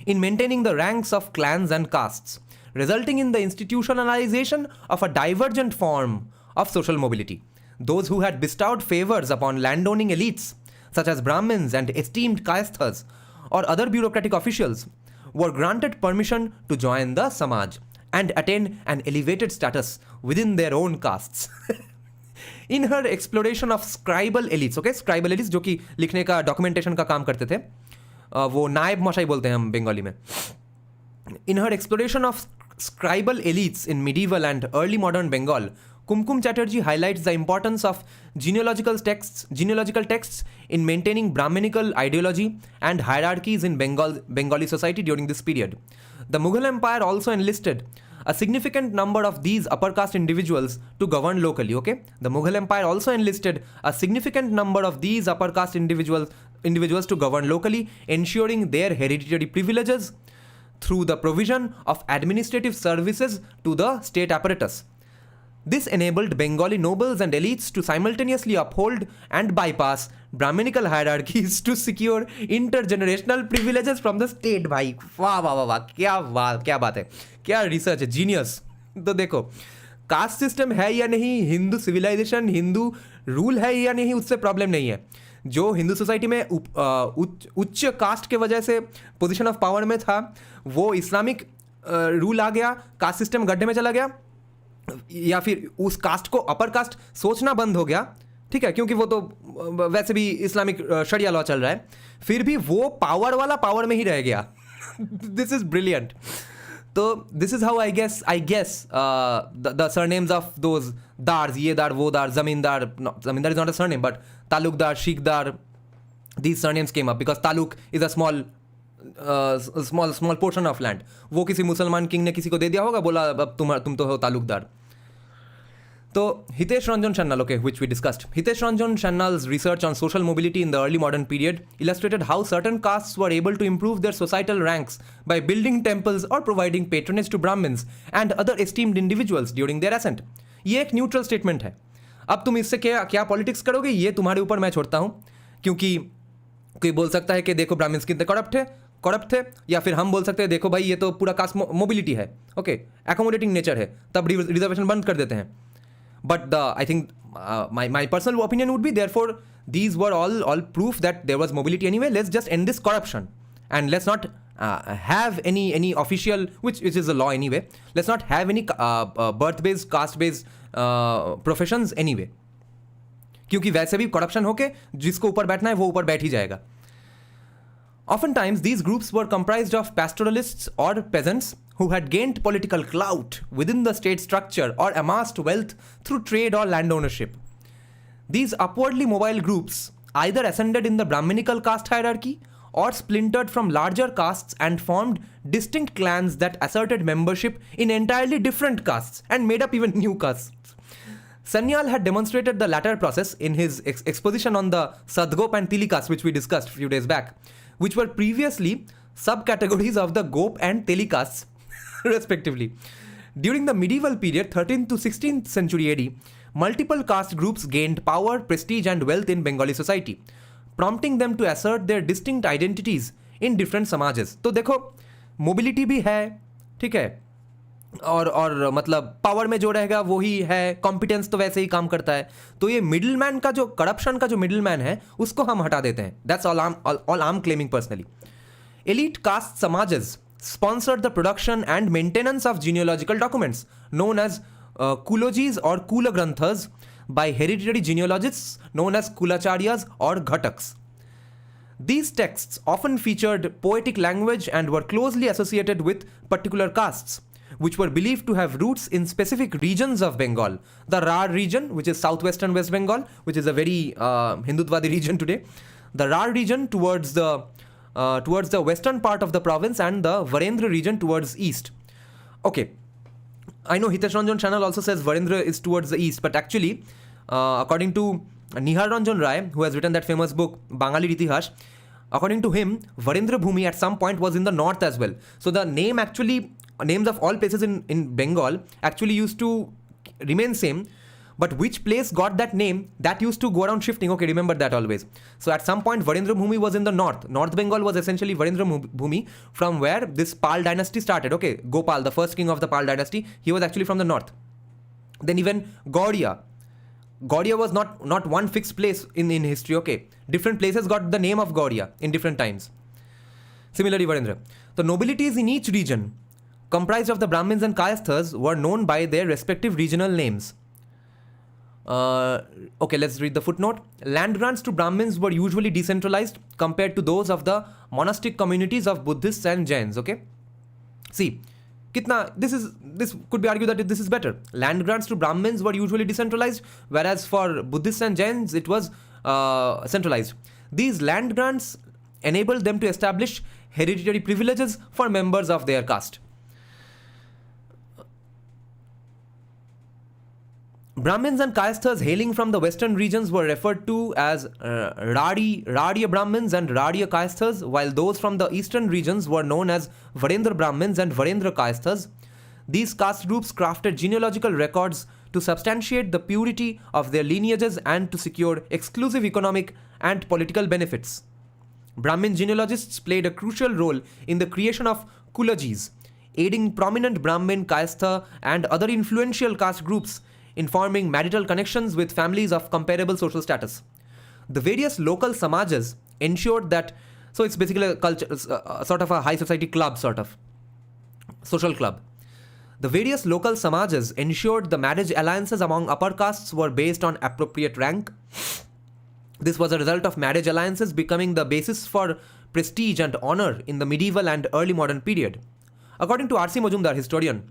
in maintaining the ranks of clans and castes, resulting in the institutionalization of a divergent form of social mobility. Those who had bestowed favors upon landowning elites, such as Brahmins and esteemed Kayasthas or other bureaucratic officials, were granted permission to join the Samaj and attain an elevated status within their own castes. In her exploration of scribal elites, scribal elites जो कि लिखने का documentation का काम करते थे, वो नायब मशाई बोलते हैं हम बंगाली में. In her exploration of scribal elites in medieval and early modern Bengal, Kumkum Chatterjee highlights the importance of genealogical texts in maintaining Brahminical ideology and hierarchies in Bengali society during this period. The Mughal Empire also enlisted a significant number of these upper caste individuals to govern locally. The Mughal Empire also enlisted a significant number of these upper caste individuals individuals to govern locally, ensuring their hereditary privileges through the provision of administrative services to the state apparatus. This enabled Bengali nobles and elites to simultaneously uphold and bypass Brahminical hierarchies to secure intergenerational privileges from the state. भाई वाह वाह वाह वाह, क्या बात है, क्या research है, जीनियस. तो देखो, कास्ट सिस्टम है या नहीं, हिंदू सिविलाइजेशन, हिंदू रूल है या नहीं, उससे प्रॉब्लम नहीं है. जो हिंदू सोसाइटी में उच्च कास्ट के वजह से पोजीशन ऑफ पावर में था, वो इस्लामिक रूल आ गया, कास्ट सिस्टम गड्ढे में चला गया, या फिर उस कास्ट को अपर कास्ट सोचना बंद हो गया, ठीक है, क्योंकि वो तो वैसे भी इस्लामिक शरिया लॉ चल रहा है, फिर भी वो पावर वाला पावर में ही रह गया. This is brilliant. तो this is how I guess the surnames of those दार्स, ये दार वो दार, zamindar is not a surname but talukdar, shikdar, these surnames came up because taluk is a small portion of land. वो किसी मुसलमान किंग ने किसी को दे दिया होगा, बोला अब तुम तो हो तालुकदार. तो Hitesh Ranjan Channal, okay, which we discussed. Hitesh Ranjan Channal's research on social mobility in the early modern period illustrated how certain castes were able to improve their societal ranks by building temples or providing patronage to Brahmins and other esteemed individuals during their ascent. ये एक neutral statement है. अब तुम इससे क्या politics करोगे, ये तुम्हारे ऊपर मैं छोड़ता हूँ, क्योंकि कोई बोल सकता है कि देखो ब्राह्मण्स कितने करप्ट थे, या फिर हम बोल सकते हैं देखो भाई ये तो पूरा कास्ट मोबिलिटी है, ओके, एकोमोडेटिंग नेचर है, तब रिजर्वेशन बंद कर देते हैं. But I think my personal opinion would be, therefore these were all proof that there was mobility anyway. Let's just end this corruption and let's not have any official, which is a law anyway, let's not have any birth based, caste based professions anyway, क्योंकि वैसे भी corruption होके जिसको ऊपर बैठना है वो ऊपर बैठ ही जाएगा. Oftentimes, these groups were comprised of pastoralists or peasants who had gained political clout within the state structure or amassed wealth through trade or land ownership. These upwardly mobile groups either ascended in the Brahminical caste hierarchy or splintered from larger castes and formed distinct clans that asserted membership in entirely different castes and made up even new castes. Sanyal had demonstrated the latter process in his exposition on the Sadgop and Tili castes, which we discussed a few days back, which were previously subcategories of the Gop and Teli castes, respectively. During the medieval period, 13th to 16th century AD, multiple caste groups gained power, prestige, and wealth in Bengali society, prompting them to assert their distinct identities in different समाजेस. तो देखो, mobility भी है, ठीक है, और मतलब power में जो रहेगा वो ही है, कॉम्पिटेंस तो वैसे ही काम करता है. तो ये मिडिल मैन का जो करप्शन का जो मिडिल मैन है उसको हम हटा देते हैं. That's all I am claiming personally. Elite caste समाजेस sponsored the production and maintenance of genealogical documents known as kulogies or kula granthas by hereditary genealogists known as kulacharyas or ghataks. These texts often featured poetic language and were closely associated with particular castes, which were believed to have roots in specific regions of Bengal. The Rar region, which is southwestern West Bengal, which is a very Hindutwadi region today. The Rar region towards the western part of the province, and the Varendra region towards east. Okay, I know Hitesh Ranjan Channel also says Varendra is towards the east, but actually, according to Nihar Ranjan Rai, who has written that famous book Bangali Itihash, according to him, Varendra Bhumi at some point was in the north as well. So the names of all places in Bengal actually used to remain same, but which place got that name, that used to go around shifting. Okay, remember that always. So at some point, Varendra Bhumi was in the north. North Bengal was essentially Varendra Bhumi, from where this Pal dynasty started. Okay, Gopal, the first king of the Pal dynasty, he was actually from the north. Then even Gaudiya was not one fixed place in history. Okay, different places got the name of Gaudiya in different times. Similarly, Varendra. The nobilities in each region, comprised of the Brahmins and Kayasthas, were known by their respective regional names. Okay, let's read the footnote. Land grants to Brahmins were usually decentralized compared to those of the monastic communities of Buddhists and Jains. Okay, see, this could be argued that this is better. Land grants to Brahmins were usually decentralized, whereas for Buddhists and Jains it was centralized. These land grants enabled them to establish hereditary privileges for members of their caste. Brahmins and Kayasthas hailing from the western regions were referred to as Radya Brahmins and Radya Kayasthas, while those from the eastern regions were known as Varendra Brahmins and Varendra Kayasthas. These caste groups crafted genealogical records to substantiate the purity of their lineages and to secure exclusive economic and political benefits. Brahmin genealogists played a crucial role in the creation of Kulajis, aiding prominent Brahmin, Kayastha, and other influential caste groups in forming marital connections with families of comparable social status. The various local samajas ensured that, so it's basically a culture, sort of a high society club, sort of social club. The various local samajas ensured the marriage alliances among upper castes were based on appropriate rank. This was a result of marriage alliances becoming the basis for prestige and honor in the medieval and early modern period. According to R.C. Majumdar, historian,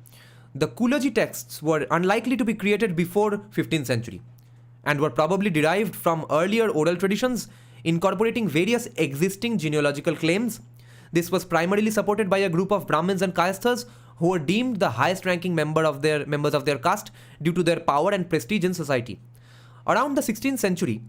the Kulaji texts were unlikely to be created before 15th century and were probably derived from earlier oral traditions incorporating various existing genealogical claims. This was primarily supported by a group of Brahmins and Kayasthas who were deemed the highest ranking members of their caste due to their power and prestige in society. Around the 16th century,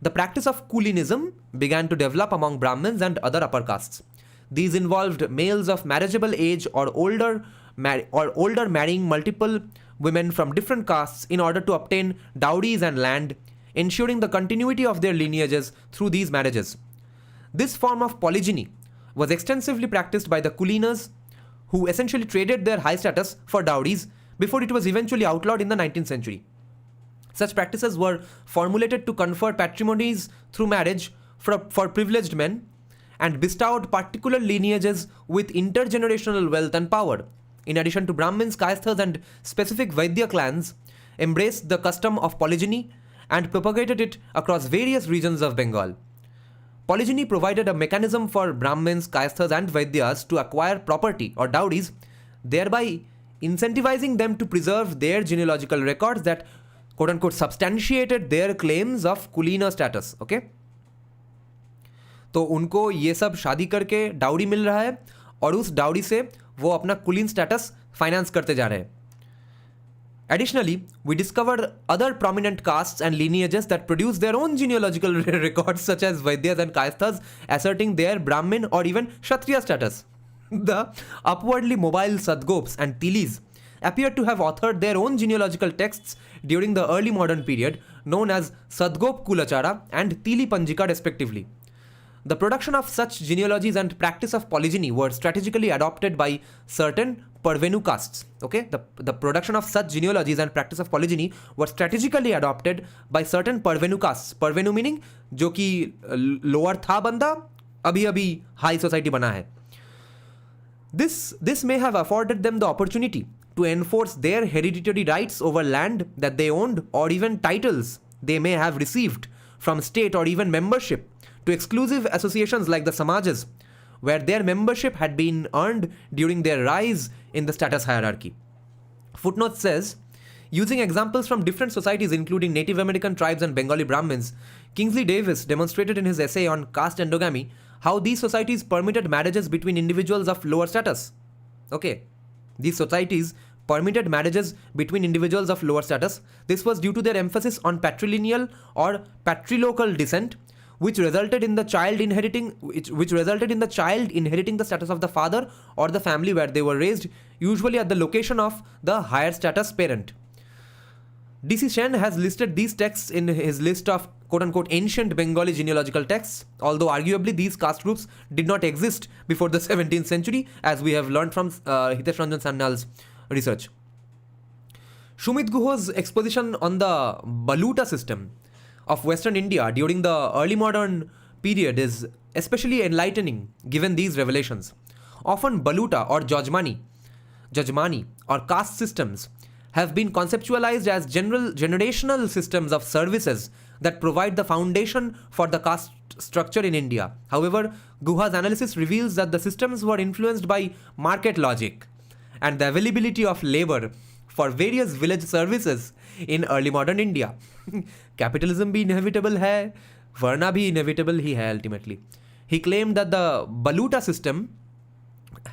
the practice of Kulinism began to develop among Brahmins and other upper castes. These involved males of marriageable age or older marrying multiple women from different castes in order to obtain dowries and land, ensuring the continuity of their lineages through these marriages. This form of polygyny was extensively practiced by the Kulinas, who essentially traded their high status for dowries before it was eventually outlawed in the 19th century. Such practices were formulated to confer patrimonies through marriage for privileged men and bestowed particular lineages with intergenerational wealth and power. In addition to Brahmins, Kayasthas, and specific Vaidya clans, embraced the custom of polygyny and propagated it across various regions of Bengal. Polygyny provided a mechanism for Brahmins, Kayasthas, and Vaidyas to acquire property or dowries, thereby incentivizing them to preserve their genealogical records that quote-unquote substantiated their claims of Kulina status. Okay? तो उनको ये सब शादी करके dowry मिल रहा है और उस डाउरी से वो अपना कुलीन स्टेटस फाइनेंस करते जा रहे हैं. Additionally, we discovered other prominent castes and lineages that produce their own genealogical records, such as Vaidyas and Kayasthas, asserting their Brahmin or even Kshatriya status. The upwardly mobile Sadgops and Tilis appear to have authored their own genealogical texts during the early modern period, known as Sadgop Kulachara and Tili Panjika respectively. The production of such genealogies and practice of polygyny were strategically adopted by certain Parvenu castes. Okay, the production of such genealogies and practice of polygyny were strategically adopted by certain Parvenu castes. Parvenu meaning जो कि lower था बंदा अभी अभी high society बना है. This may have afforded them the opportunity to enforce their hereditary rights over land that they owned or even titles they may have received from state or even membership to exclusive associations like the Samajas, where their membership had been earned during their rise in the status hierarchy. Footnote says, using examples from different societies including Native American tribes and Bengali Brahmins, Kingsley Davis demonstrated in his essay on caste endogamy how these societies permitted marriages between individuals of lower status. Okay, these societies permitted marriages between individuals of lower status. This was due to their emphasis on patrilineal or patrilocal descent, which resulted in the child inheriting the status of the father or the family where they were raised, usually at the location of the higher status parent. D.C. Shen has listed these texts in his list of quote-unquote ancient Bengali genealogical texts, although arguably these caste groups did not exist before the 17th century, as we have learned from Hitesh Ranjan Sanyal's research. Shumit Guho's exposition on the Baluta system of Western India during the early modern period is especially enlightening given these revelations. Often Baluta or Jajmani or caste systems have been conceptualized as generational systems of services that provide the foundation for the caste structure in India. However, Guha's analysis reveals that the systems were influenced by market logic and the availability of labor for various village services in early modern India. Capitalism भी inevitable है, वरना भी inevitable ही है ultimately. He claimed that the Baluta system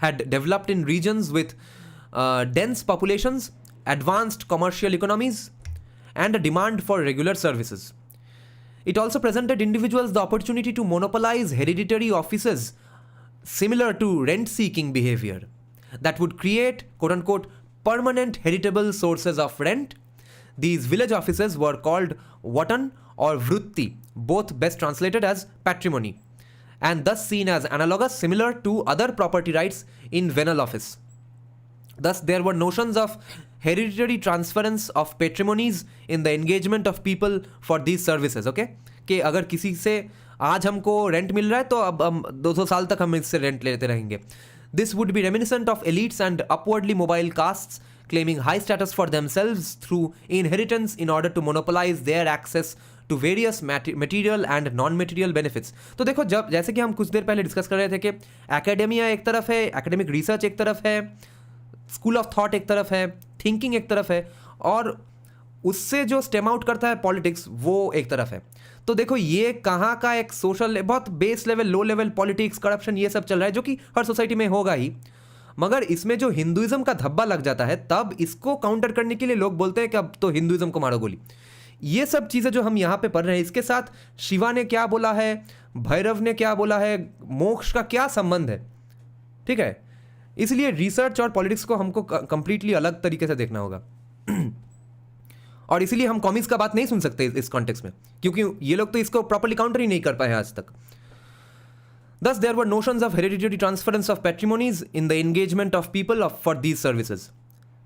had developed in regions with dense populations, advanced commercial economies, and a demand for regular services. It also presented individuals the opportunity to monopolize hereditary offices similar to rent-seeking behavior that would create, quote-unquote, permanent heritable sources of rent. These village offices were called watan or vrutti, both best translated as patrimony, and thus seen as analogous, similar to other property rights in venal office. Thus, there were notions of hereditary transference of patrimonies in the engagement of people for these services, okay? कि अगर किसी से आज हमको rent मिल रहा है तो अब हम 200 साल तक हम इससे रेंट लेते रहेंगे. This would be reminiscent of elites and upwardly mobile castes claiming high status for themselves through inheritance in order to monopolize their access to various material and non-material benefits. तो देखो, जब जैसे कि हम कुछ देर पहले डिस्कस कर रहे थे कि एकेडेमिया एक तरफ है, एकेडमिक रिसर्च एक तरफ है, स्कूल ऑफ थॉट एक तरफ है, थिंकिंग एक तरफ है, और उससे जो स्टेम आउट करता है पॉलिटिक्स वो एक तरफ है. तो देखो ये कहाँ का एक सोशल, बहुत base level, low level politics, corruption, ये सब चल रहा है जो कि हर सोसाइटी में होगा ही. मगर इसमें जो हिंदुइज्म का धब्बा लग जाता है तब इसको काउंटर करने के लिए लोग बोलते हैं कि अब तो हिंदुइज्म को मारो गोली. ये सब चीज़ें जो हम यहाँ पे पढ़ रहे हैं, इसके साथ शिवा ने क्या बोला है, भैरव ने क्या बोला है, मोक्ष का क्या संबंध है, ठीक है. इसलिए रिसर्च और पॉलिटिक्स को हमको कंप्लीटली अलग तरीके से देखना होगा. और इसीलिए हम कॉमिक्स का बात नहीं सुन सकते इस कॉन्टेक्स्ट में, क्योंकि ये लोग तो इसको प्रॉपर्ली काउंटर ही नहीं कर पाए आज तक. Thus, there were notions of hereditary transference of patrimonies in the engagement of people for these services.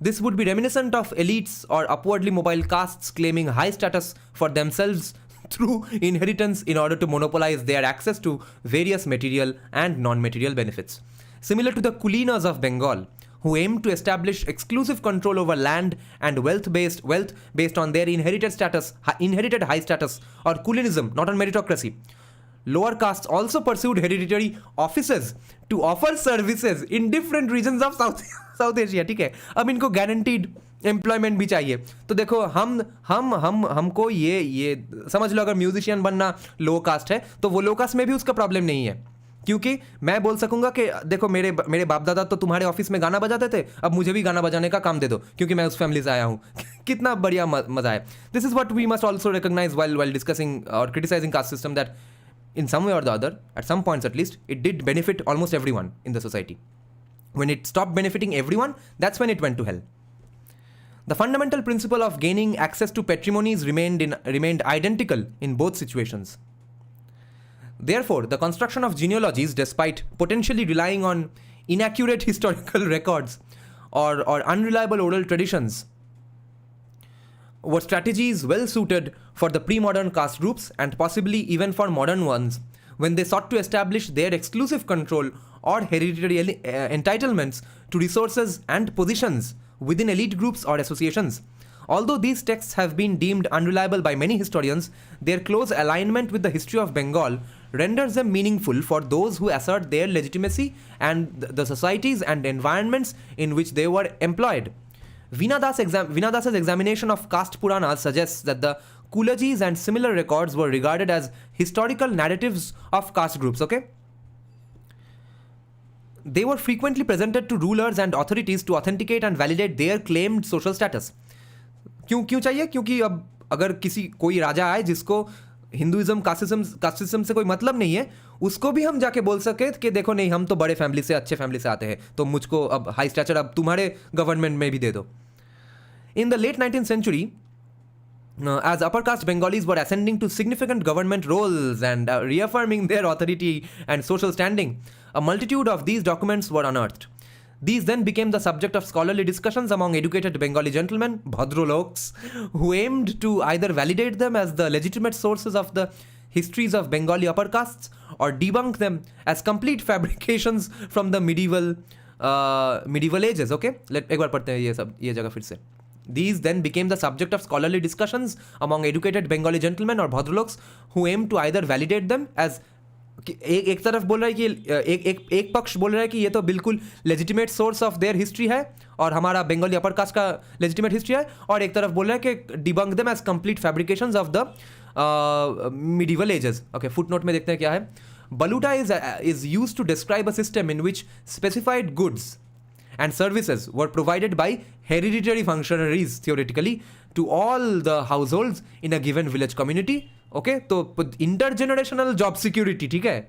This would be reminiscent of elites or upwardly mobile castes claiming high status for themselves through inheritance in order to monopolize their access to various material and non-material benefits. Similar to the Kulinas of Bengal, who aimed to establish exclusive control over land and wealth based on their inherited high status, or Kulinism, not on meritocracy. Lower castes also pursued hereditary offices to offer services in different regions of South Asia. ठीक है, अब इनको guaranteed employment भी चाहिए. तो देखो हमको ये समझ लो, अगर म्यूजिशियन बनना लो कास्ट है तो वो लो कास्ट में भी उसका प्रॉब्लम नहीं है, क्योंकि मैं बोल सकूंगा कि देखो मेरे बाप दादा तो तुम्हारे ऑफिस में गाना बजाते थे, अब मुझे भी गाना बजाने का काम दे दो क्योंकि मैं उस फैमिली से आया हूँ. कितना बढ़िया मजा है. This is what we must also recognise while discussing or criticizing caste system, that in some way or the other, at some points at least, it did benefit almost everyone in the society. When it stopped benefiting everyone, that's when it went to hell. The fundamental principle of gaining access to patrimonies remained identical in both situations. Therefore, the construction of genealogies, despite potentially relying on inaccurate historical records or unreliable oral traditions, were strategies well suited for the pre-modern caste groups and possibly even for modern ones when they sought to establish their exclusive control or hereditary entitlements to resources and positions within elite groups or associations. Although these texts have been deemed unreliable by many historians, their close alignment with the history of Bengal renders them meaningful for those who assert their legitimacy and the societies and environments in which they were employed. Vinadas's examination of caste Puranas suggests that the Kulajis and similar records were regarded as historical narratives of caste groups, okay? They were frequently presented to rulers and authorities to authenticate and validate their claimed social status. क्यों चाहिए? क्योंकि अब अगर कोई राजा आए जिसको Hinduism casteism से कोई मतलब नहीं है, उसको भी हम जाके बोल सके कि देखो नहीं, हम तो बड़े फैमिली से, अच्छे फैमिली से आते हैं, तो मुझको अब हाई स्टैचर अब तुम्हारे गवर्नमेंट में भी दे दो. In the late 19th century, as upper caste Bengalis were ascending to significant government roles and reaffirming their authority and social standing, a multitude of these documents were unearthed. These then became the subject of scholarly discussions among educated Bengali gentlemen, Bhadraloks, who aimed to either validate them as the legitimate sources of the histories of Bengali upper castes or debunk them as complete fabrications from the medieval ages. Okay, एक बार पढ़ते हैं ये जगह फिर से. These then became the subject of scholarly discussions among educated Bengali gentlemen or Bhadraloks who aimed to either validate them as एक तरफ बोल रहा है कि एक पक्ष बोल रहा है कि ये तो बिल्कुल legitimate source of their history है और हमारा बंगाली अपर कास्ट का लेजिटिमेट हिस्ट्री है, और एक तरफ बोल रहा है कि debunk them as complete fabrications of the medieval ages. Okay, footnote में देखते हैं क्या है. Baluta is used to describe a system in which specified goods and services were provided by hereditary functionaries theoretically to all the households in a given village community. Okay, तो intergenerational job security, ठीक है?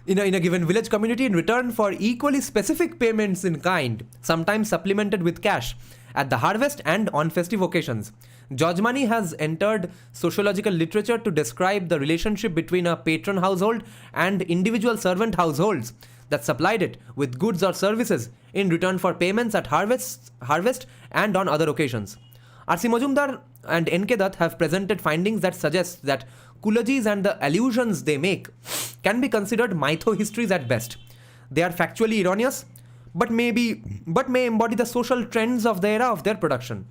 in a given village community in return for equally specific payments in kind, sometimes supplemented with cash, at the harvest and on festive occasions. George money has entered sociological literature to describe the relationship between a patron household and individual servant households that supplied it with goods or services in return for payments at harvest and on other occasions. R.C. Majumdar and N.K. Dutt have presented findings that suggest that Kulajis and the allusions they make can be considered mytho-histories at best. They are factually erroneous, but may embody the social trends of the era of their production.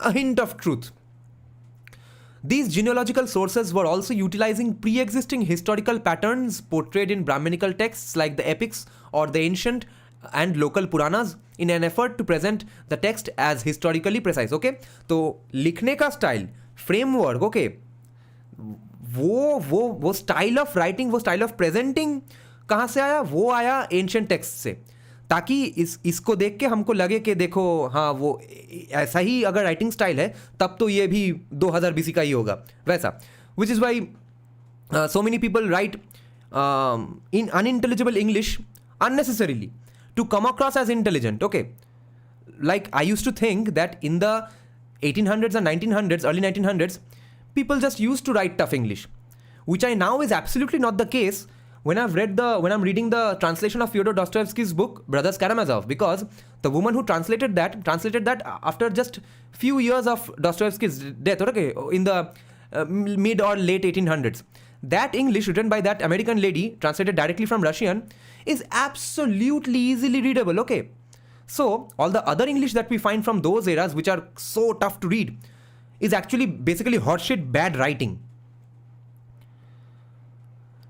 A hint of truth. These genealogical sources were also utilizing pre-existing historical patterns portrayed in Brahminical texts like the epics or the ancient and local Puranas in an effort to present the text as historically precise. Okay? तो लिखने का style, framework, okay, वो style of writing, वो style of presenting कहाँ से आया? वो आया एंशियंट टेक्स्ट से, ताकि इसको देख के हमको लगे कि देखो हाँ वो ऐसा ही अगर राइटिंग स्टाइल है तब तो ये भी 2000 BC का ही होगा वैसा. Which is why so many people write in unintelligible English unnecessarily to come across as intelligent. Okay, like I used to think that in the 1800s and 1900s, early 1900s, people just used to write tough English, which I now is absolutely not the case when I'm reading the translation of Fyodor Dostoevsky's book Brothers Karamazov, because the woman who translated that after just few years of Dostoevsky's death, okay, in the mid or late 1800s. That English written by that American lady, translated directly from Russian, is absolutely easily readable, okay? So, all the other English that we find from those eras, which are so tough to read, is actually basically horseshit bad writing.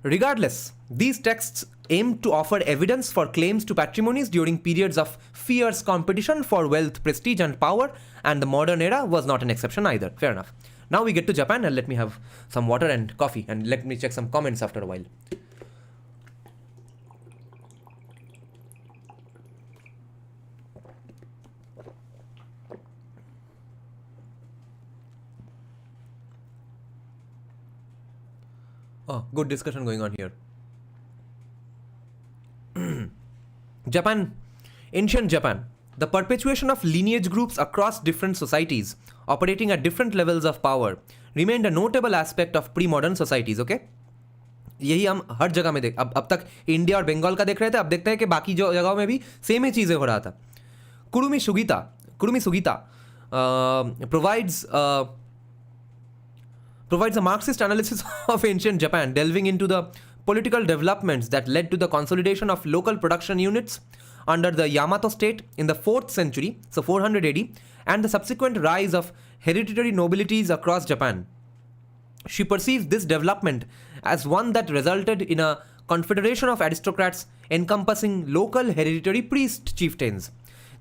Regardless, these texts aim to offer evidence for claims to patrimonies during periods of fierce competition for wealth, prestige and power, and the modern era was not an exception either. Fair enough. Now we get to Japan, and let me have some water and coffee, and let me check some comments after a while. Oh, good discussion going on here. Japan, ancient Japan. The perpetuation of lineage groups across different societies, operating at different levels of power, remained a notable aspect of pre-modern societies, okay? यही हम हर जगह में अब तक India और बंगाल का देख रहे थे, अब देखते हैं कि बाकी जो जगहों में भी सेम ही चीज़ें हो रहा था. Kurumi Sugita provides a Marxist analysis of ancient Japan, delving into the political developments that led to the consolidation of local production units under the Yamato state in the 4th century, so 400 AD, and the subsequent rise of hereditary nobilities across Japan. She perceives this development as one that resulted in a confederation of aristocrats encompassing local hereditary priest chieftains.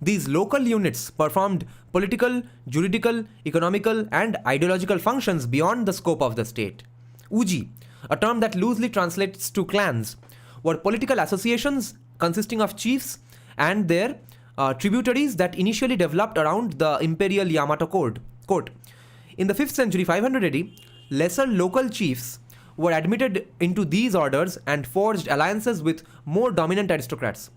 These local units performed political, juridical, economical, and ideological functions beyond the scope of the state. Uji, a term that loosely translates to clans, were political associations consisting of chiefs and their tributaries that initially developed around the imperial Yamato court. In the 5th century, 500 AD, lesser local chiefs were admitted into these orders and forged alliances with more dominant aristocrats,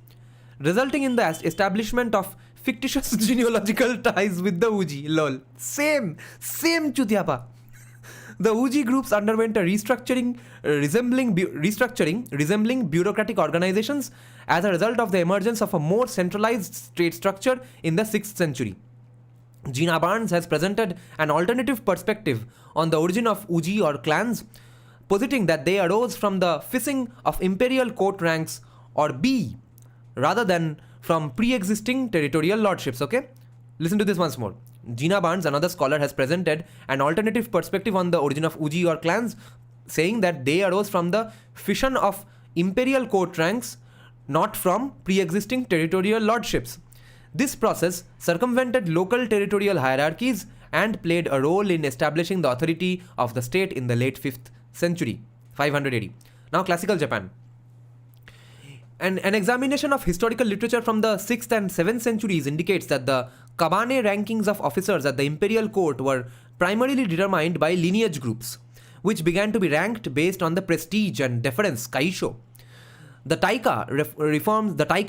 resulting in the establishment of fictitious genealogical ties with the Uji. Lol. Same chutiapa. The Uji groups underwent a restructuring resembling bureaucratic organizations as a result of the emergence of a more centralized state structure in the 6th century. Gina Barnes has presented an alternative perspective on the origin of Uji or clans, positing that they arose from the fissing of imperial court ranks, or B, rather than from pre-existing territorial lordships, okay? Listen to this once more. Gina Barnes, another scholar, has presented an alternative perspective on the origin of Uji or clans, saying that they arose from the fission of imperial court ranks, not from pre-existing territorial lordships. This process circumvented local territorial hierarchies and played a role in establishing the authority of the state in the late 5th century, 500 AD. Now, classical Japan. An examination of historical literature from the 6th and 7th centuries indicates that the kabane rankings of officers at the imperial court were primarily determined by lineage groups, which began to be ranked based on the prestige and deference kaisho. The Taika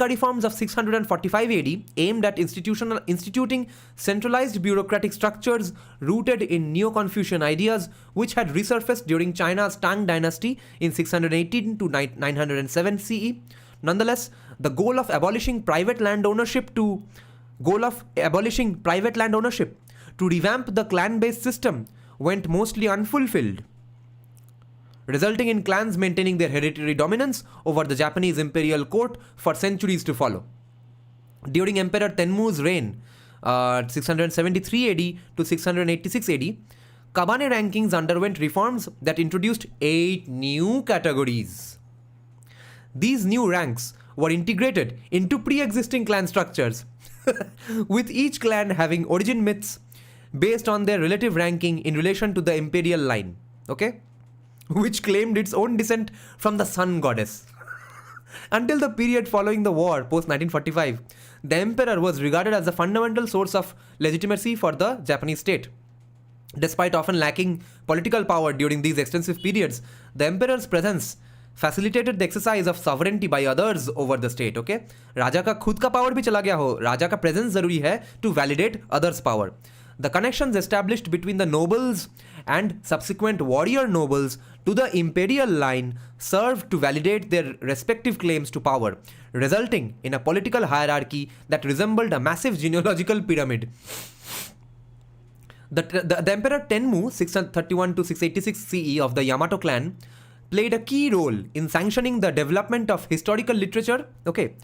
reforms of 645 AD aimed at instituting centralized bureaucratic structures rooted in Neo-Confucian ideas, which had resurfaced during China's Tang dynasty in 618 to 907 CE. Nonetheless, the goal of abolishing private land ownership to revamp the clan-based system went mostly unfulfilled, resulting in clans maintaining their hereditary dominance over the Japanese imperial court for centuries to follow. During Emperor Tenmu's reign, 673 AD to 686 AD, kabane rankings underwent reforms that introduced 8 new categories. These new ranks were integrated into pre-existing clan structures, with each clan having origin myths based on their relative ranking in relation to the imperial line, okay? Which claimed its own descent from the sun goddess. Until the period following the war, post 1945, the emperor was regarded as the fundamental source of legitimacy for the Japanese state. Despite often lacking political power during these extensive periods, the emperor's presence facilitated the exercise of sovereignty by others over the state, okay? राजा का खुद का power भी चला गया हो, राजा का presence जरूरी है to validate others' power. The connections established between the nobles and subsequent warrior nobles to the imperial line served to validate their respective claims to power, resulting in a political hierarchy that resembled a massive genealogical pyramid. The Emperor Tenmu, 631 to 686 CE of the Yamato clan, played a key role in sanctioning the development of historical literature, okay?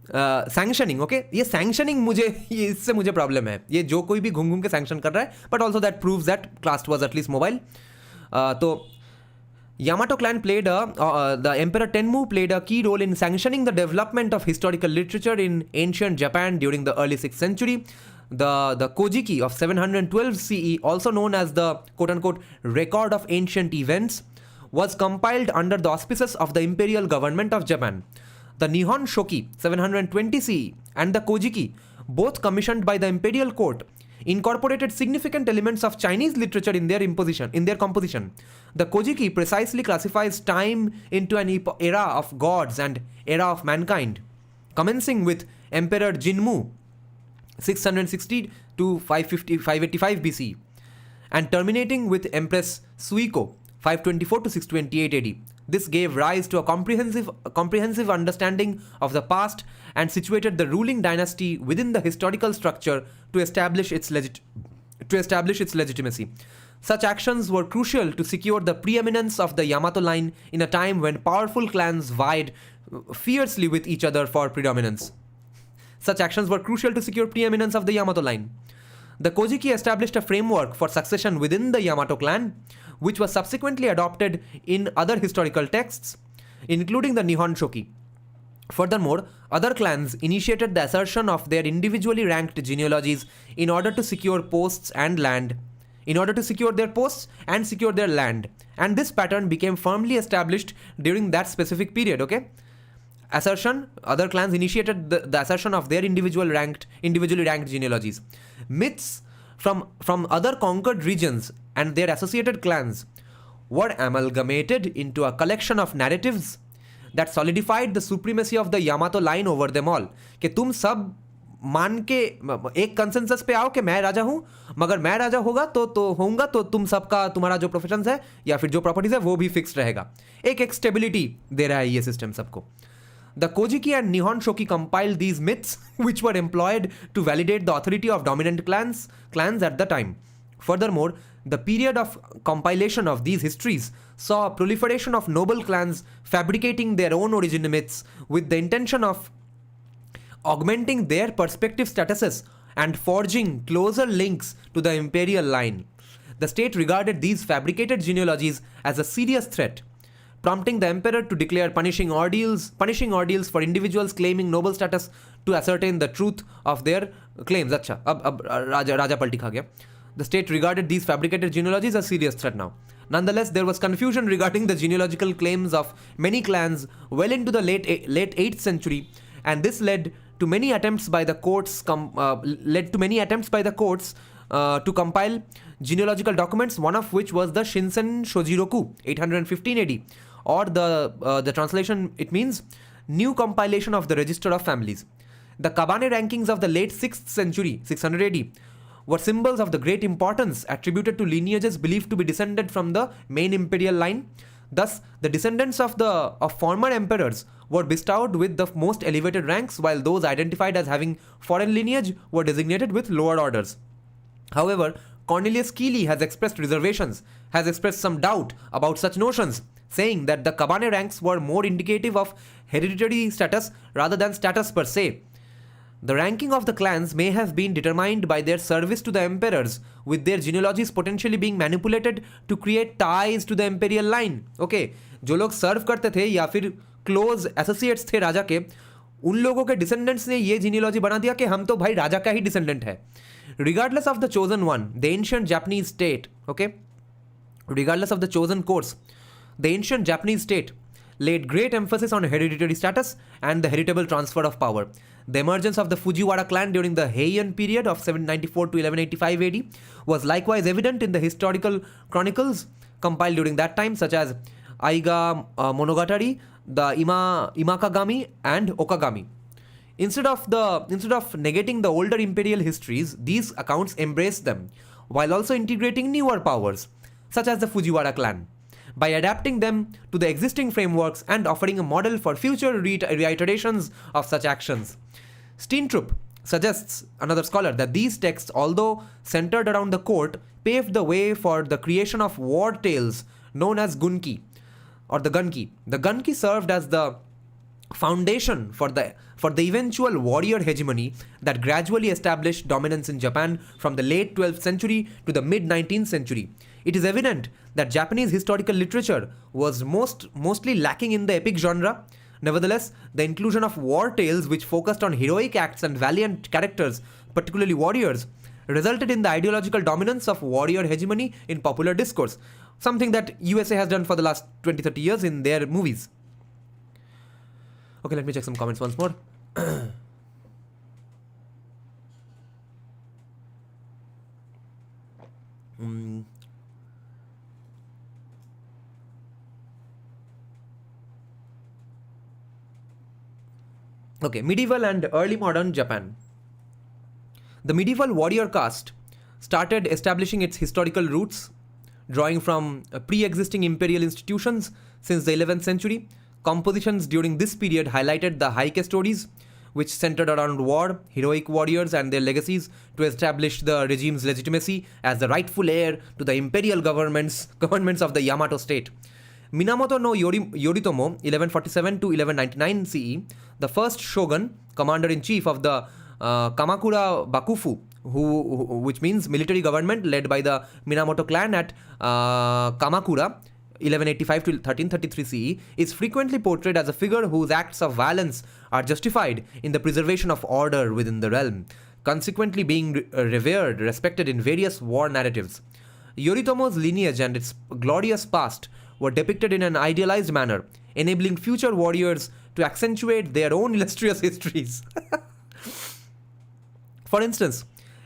Sanctioning okay ये sanctioning मुझे ये इससे मुझे problem है ये जो कोई भी घूम घूम के सैंक्शन कर रहा है but also that proves that caste was at least mobile तो Yamato clan played the Emperor Tenmu played a key role in sanctioning the development of historical literature in ancient Japan during the early 6th century. The Kojiki of 712 CE, also known as the quote-unquote record of ancient events, was compiled under the auspices of the imperial government of Japan. The Nihon Shoki 720 CE and the Kojiki, both commissioned by the imperial court, incorporated significant elements of Chinese literature in their composition. The Kojiki precisely classifies time into an era of gods and era of mankind, commencing with Emperor Jinmu 660 to 585 BC and terminating with Empress Suiko 524 to 628 AD. This gave rise to a comprehensive understanding of the past and situated the ruling dynasty within the historical structure to establish its legitimacy. Such actions were crucial to secure the preeminence of the Yamato line in a time when powerful clans vied fiercely with each other for predominance. Such actions were crucial to secure preeminence of the Yamato line. The Kojiki established a framework for succession within the Yamato clan, which was subsequently adopted in other historical texts, including the Nihon Shoki. Furthermore, other clans initiated the assertion of their individually ranked genealogies in order to secure posts and land, secure their land, and this pattern became firmly established during that specific period, okay? Other clans initiated the assertion of their individually ranked genealogies. Myths from other conquered regions and their associated clans were amalgamated into a collection of narratives that solidified the supremacy of the Yamato line over them all. कि तुम सब मान के एक consensus पे आओ कि मैं राजा हूं, मगर मैं राजा होगा तो तुम सबका तुम्हारा जो प्रोफेशंस है या फिर जो प्रॉपर्टीज है वो भी फिक्स रहेगा. एक स्टेबिलिटी दे रहा है ये सिस्टम सबको. The Kojiki and Nihon Shoki compiled these myths, which were employed to validate the authority of dominant clans at the time. Furthermore, the period of compilation of these histories saw a proliferation of noble clans fabricating their own origin myths with the intention of augmenting their perspective statuses and forging closer links to the imperial line. The state regarded these fabricated genealogies as a serious threat, prompting the emperor to declare punishing ordeals for individuals claiming noble status to ascertain the truth of their claims. अच्छा, अब राजा पलटी खा गया. The state regarded these fabricated genealogies as a serious threat now. Nonetheless, there was confusion regarding the genealogical claims of many clans well into the late 8th century, and this led to many attempts by the courts to compile genealogical documents, one of which was the Shinsen Shojiroku, 815 AD, or the translation, it means New Compilation of the Register of Families. The Kabane rankings of the late 6th century, 600 AD, were symbols of the great importance attributed to lineages believed to be descended from the main imperial line. Thus, the descendants of former emperors were bestowed with the most elevated ranks, while those identified as having foreign lineage were designated with lower orders. However, Cornelius Keeley has expressed some doubt about such notions, saying that the Kabane ranks were more indicative of hereditary status rather than status per se. The ranking of the clans may have been determined by their service to the emperors, with their genealogies potentially being manipulated to create ties to the imperial line. Okay, जो लोग सर्व करते थे या फिर close associates थे राजा के, उन लोगों के डिसेंडेंट्स ने ये जीनियोलॉजी बना दिया कि हम तो भाई राजा का ही डिसेंडेंट है. Regardless of the chosen one, the ancient Japanese state, regardless of the chosen course, the ancient Japanese state laid great emphasis on hereditary status and the heritable transfer of power. The emergence of the Fujiwara clan during the Heian period of 794 to 1185 AD was likewise evident in the historical chronicles compiled during that time, such as Aiga Monogatari, the Imakagami, and Okagami. Instead of negating the older imperial histories, these accounts embrace them, while also integrating newer powers, such as the Fujiwara clan, by adapting them to the existing frameworks and offering a model for future reiterations of such actions. Steentrup suggests, another scholar, that these texts, although centered around the court, paved the way for the creation of war tales known as gunki, or the gunki. The gunki served as the foundation for the eventual warrior hegemony that gradually established dominance in Japan from the late 12th century to the mid 19th century. It is evident that Japanese historical literature was mostly lacking in the epic genre. Nevertheless, the inclusion of war tales which focused on heroic acts and valiant characters, particularly warriors, resulted in the ideological dominance of warrior hegemony in popular discourse, something that USA has done for the last 20-30 years in their movies. Okay, let me check some comments once more. Okay, medieval and early modern Japan. The medieval warrior caste started establishing its historical roots, drawing from pre-existing imperial institutions since the 11th century. Compositions during this period highlighted the Heike stories, which centered around war, heroic warriors, and their legacies to establish the regime's legitimacy as the rightful heir to the imperial governments of the Yamato state. Minamoto no Yoritomo, 1147 to 1199 CE, the first shogun, commander-in-chief of the Kamakura Bakufu, which means military government led by the Minamoto clan at Kamakura, 1185 to 1333 CE, is frequently portrayed as a figure whose acts of violence are justified in the preservation of order within the realm, consequently being respected in various war narratives. Yoritomo's lineage and its glorious past were depicted in an idealized manner, enabling future warriors to accentuate their own illustrious histories. For instance,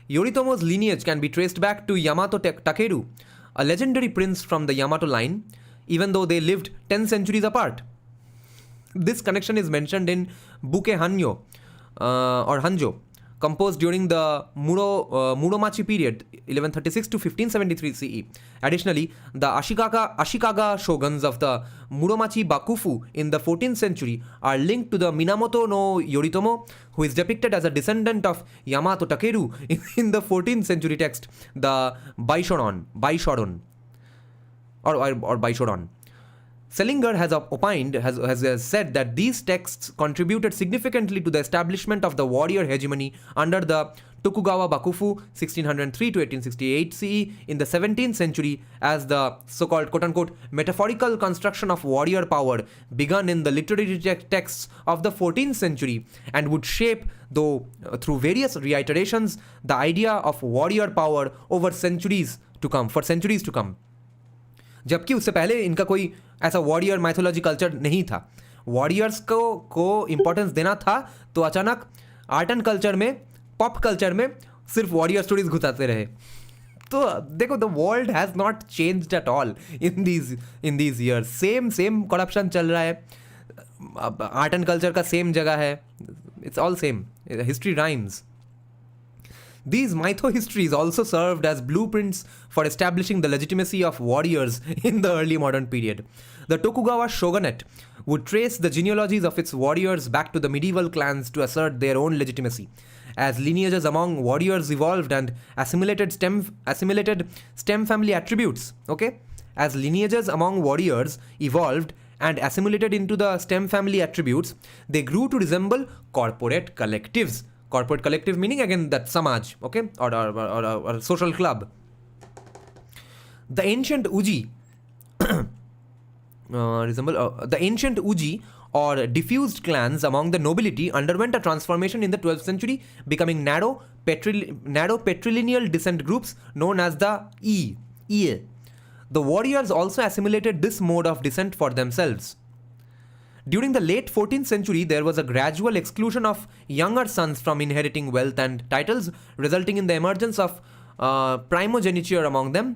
Yoritomo's lineage can be traced back to Yamato Takeru, a legendary prince from the Yamato line, even though they lived 10 centuries apart. This connection is mentioned in Buke Hanyo, or Hanjo, composed during the Muromachi period, 1136 to 1573 CE. Additionally, the Ashikaga shoguns of the Muromachi Bakufu in the 14th century are linked to the Minamoto no Yoritomo, who is depicted as a descendant of Yamato Takeru in the 14th century text, the Baishoron. Selinger has said that these texts contributed significantly to the establishment of the warrior hegemony under the Tokugawa Bakufu 1603 to 1868 CE in the 17th century, as the so-called quote-unquote metaphorical construction of warrior power begun in the literary texts of the 14th century and would shape, though through various reiterations, the idea of warrior power for centuries to come. जबकि उससे पहले इनका कोई ऐसा warrior mythology culture नहीं था. Warriors को importance देना था, तो अचानक आर्ट एंड कल्चर में, पॉप कल्चर में सिर्फ वॉरियर स्टोरीज घुसाते रहे. तो देखो, the world has not changed at all in these years. Same corruption चल रहा है, आर्ट एंड कल्चर का सेम जगह है, it's all same. History rhymes. These mytho-histories also served as blueprints for establishing the legitimacy of warriors in the early modern period. The Tokugawa shogunate would trace the genealogies of its warriors back to the medieval clans to assert their own legitimacy. As lineages among warriors evolved and assimilated stem family attributes, okay? As lineages among warriors evolved and assimilated into the stem family attributes, they grew to resemble corporate collectives. Corporate collective meaning again that samaj, okay, or a social club. The ancient uji the ancient uji or diffused clans among the nobility underwent a transformation in the 12th century, becoming narrow patrilineal descent groups known as the Ie. The warriors also assimilated this mode of descent for themselves. During the late 14th century, there was a gradual exclusion of younger sons from inheriting wealth and titles, resulting in the emergence of primogeniture among them.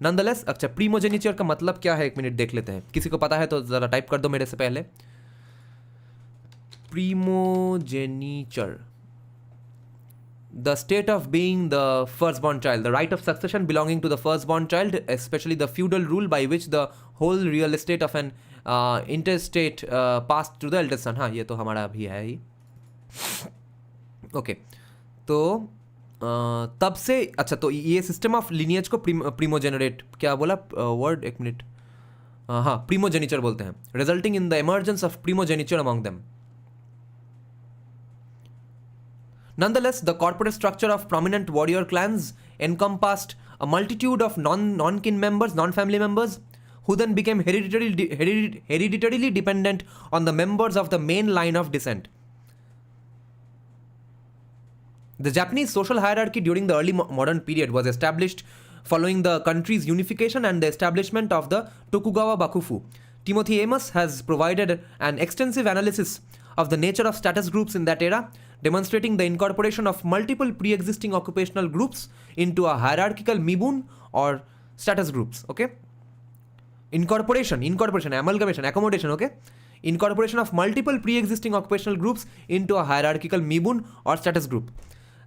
Nonetheless, अच्छा, primogeniture का मतलब क्या है, एक minute देख लेते हैं. किसी को पता है तो ज़रा टाइप कर दो मेरे से पहले. Primogeniture. The state of being the firstborn child, the right of succession belonging to the firstborn child, especially the feudal rule by which the whole real estate of an interstate passed to the eldest son. हाँ, ये तो हमारा भी है ही. Okay, तो तब से, अच्छा, तो ये सिस्टम ऑफ लिनियज को प्रीमोजेनरेट, क्या बोला वर्ड, एक मिनट, हाँ, प्रीमोजेनिचर बोलते हैं. Resulting in the emergence of primogeniture among them. Nonetheless, the corporate structure of prominent warrior clans encompassed a multitude of non-family members, who then became hereditarily dependent on the members of the main line of descent. The Japanese social hierarchy during the early modern period was established following the country's unification and the establishment of the Tokugawa Bakufu. Timothy Amos has provided an extensive analysis of the nature of status groups in that era, demonstrating the incorporation of multiple pre-existing occupational groups into a hierarchical mibun or status groups. Okay, incorporation, amalgamation, accommodation. Okay, incorporation of multiple pre-existing occupational groups into a hierarchical mibun or status group.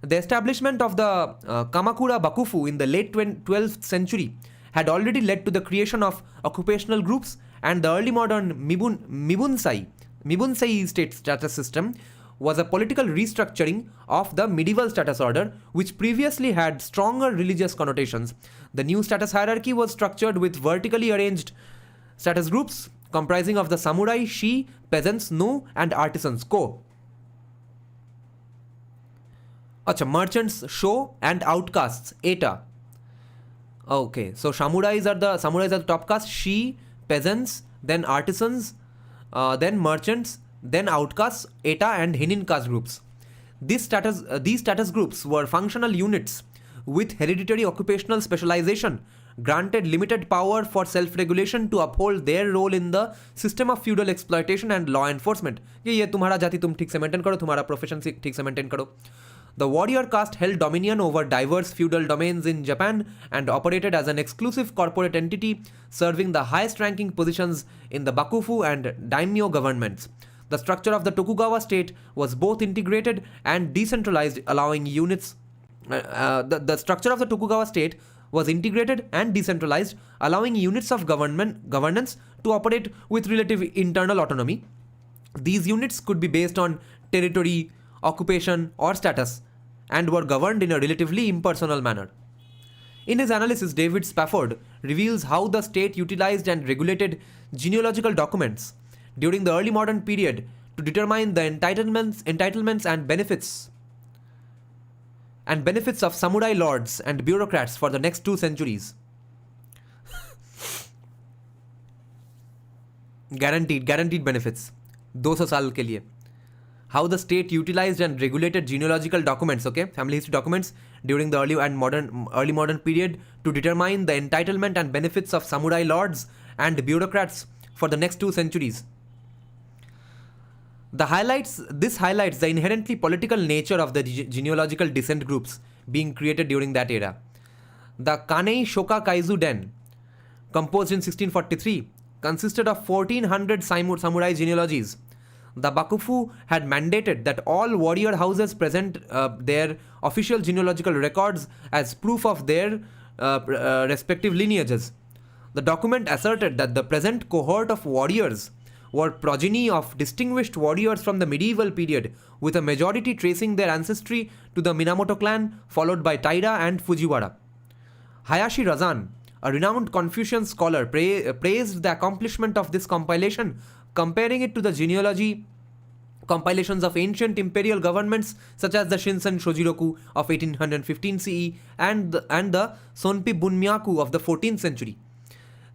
The establishment of the Kamakura Bakufu in the late 12th century had already led to the creation of occupational groups, and the early modern Mibunsai state status system was a political restructuring of the medieval status order, which previously had stronger religious connotations. The new status hierarchy was structured with vertically arranged status groups comprising of the samurai, shi, peasants, no, and artisans, ko. Acha, merchants, sho, and outcasts, eta. Okay, so samurais are the top caste, shi, peasants, then artisans, then merchants, then outcasts, eta, and hinin caste groups. These status groups were functional units with hereditary occupational specialization, granted limited power for self-regulation to uphold their role in the system of feudal exploitation and law enforcement. ये तुम्हारा जाति तुम ठीक से maintain करो, तुम्हारा profession ठीक से मेंटेन करो. The warrior caste held dominion over diverse feudal domains in Japan and operated as an exclusive corporate entity, serving the highest ranking positions in the Bakufu and daimyo governments. The structure of the Tokugawa state was both integrated and decentralized, allowing units. The structure of the Tokugawa state was integrated and decentralized, allowing units of governance to operate with relative internal autonomy. These units could be based on territory, occupation, or status, and were governed in a relatively impersonal manner. In his analysis, David Spafford reveals how the state utilized and regulated genealogical documents during the early modern period to determine the entitlements and benefits of samurai lords and bureaucrats for the next 2 centuries. guaranteed benefits 200 साल के लिए. how the state utilized and regulated genealogical documents, okay, family history documents during the early modern period to determine the entitlement and benefits of samurai lords and bureaucrats for the next 2 centuries. This highlights the inherently political nature of the genealogical descent groups being created during that era. The Kanei Shoka Kaizu Den, composed in 1643, consisted of 1400 samurai genealogies. The Bakufu had mandated that all warrior houses present their official genealogical records as proof of their respective lineages. The document asserted that the present cohort of warriors were progeny of distinguished warriors from the medieval period, with a majority tracing their ancestry to the Minamoto clan, followed by Taira and Fujiwara. Hayashi Razan, a renowned Confucian scholar, praised the accomplishment of this compilation, comparing it to the genealogy compilations of ancient imperial governments such as the Shinsen Shojiroku of 1815 CE and the Sonpi Bunmyaku of the 14th century.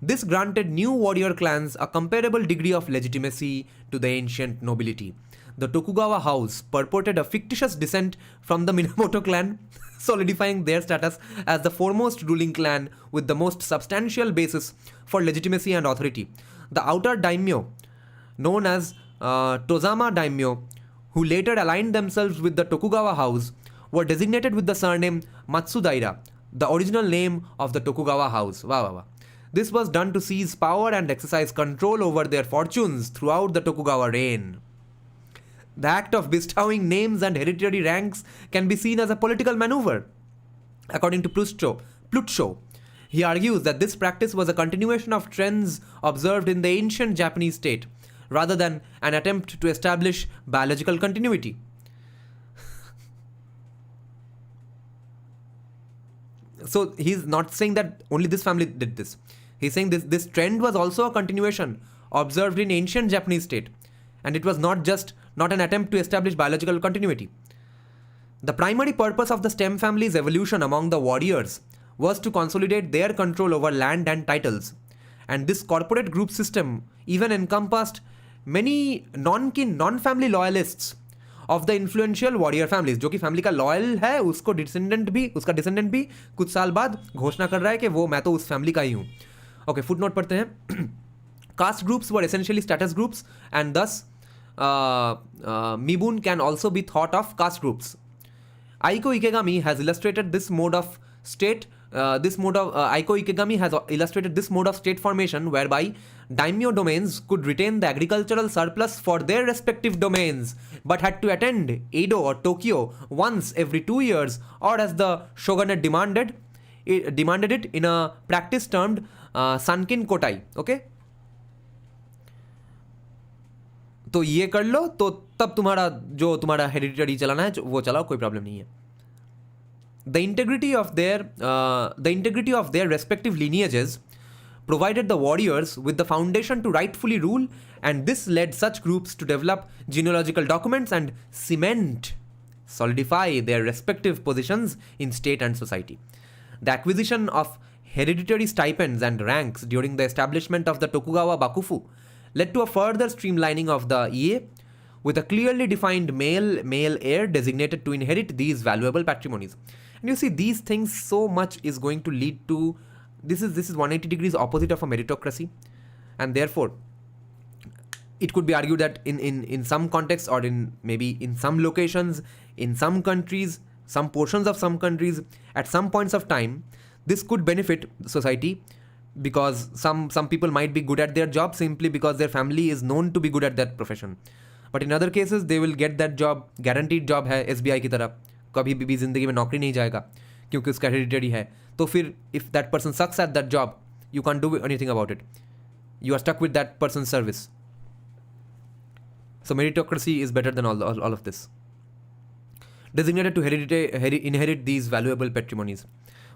This granted new warrior clans a comparable degree of legitimacy to the ancient nobility. The Tokugawa house purported a fictitious descent from the Minamoto clan, solidifying their status as the foremost ruling clan with the most substantial basis for legitimacy and authority. The outer daimyo, known as Tozama daimyo, who later aligned themselves with the Tokugawa house, were designated with the surname Matsudaira, the original name of the Tokugawa house. Wow. This was done to seize power and exercise control over their fortunes throughout the Tokugawa reign. The act of bestowing names and hereditary ranks can be seen as a political maneuver. According to Plutcho, he argues that this practice was a continuation of trends observed in the ancient Japanese state, rather than an attempt to establish biological continuity. So he's not saying that only this family did this. He's saying this trend was also a continuation observed in ancient Japanese state, and it was not an attempt to establish biological continuity. The primary purpose of the stem family's evolution among the warriors was to consolidate their control over land and titles, and this corporate group system even encompassed many non-family loyalists of the influential warrior families, जो कि family का loyal है, उसका descendant भी कुछ साल बाद घोषणा कर रहा है कि वो मैं तो उस फैमिली का ही हूँ. ओके, फुटनोट पढ़ते हैं. Caste groups were essentially status groups, and thus Mibun can also be thought of caste groups. Aiko Ikegami has illustrated this mode of state. Aiko Ikegami has illustrated this mode of state formation whereby daimyo domains could retain the agricultural surplus for their respective domains, but had to attend Edo or Tokyo once every 2 years, or as the shogunate demanded it in a practice termed Sankin Kotai. Okay? तो ये कर लो तो तब तुम्हारा hereditary चलाना है वो चलाओ, कोई प्रॉब्लम नहीं है. The integrity of their respective lineages provided the warriors with the foundation to rightfully rule, and this led such groups to develop genealogical documents and solidify their respective positions in state and society. The acquisition of hereditary stipends and ranks during the establishment of the Tokugawa Bakufu led to a further streamlining of the ie, with a clearly defined male heir designated to inherit these valuable patrimonies. And you see, these things so much is going to lead to this is 180 degrees opposite of a meritocracy, and therefore it could be argued that in some contexts, or maybe in some locations, in some countries, some portions of some countries, at some points of time, this could benefit society, because some people might be good at their job simply because their family is known to be good at that profession. But in other cases, they will get that job, guaranteed job है SBI की तरह, कभी भी जिंदगी में नौकरी नहीं जाएगा क्योंकि उसका हेरिडिटरी है. तो फिर if that person sucks at that job, you can't do anything about it. You are stuck with that person's service. So meritocracy is better than all of this. Designated to inherit these valuable patrimonies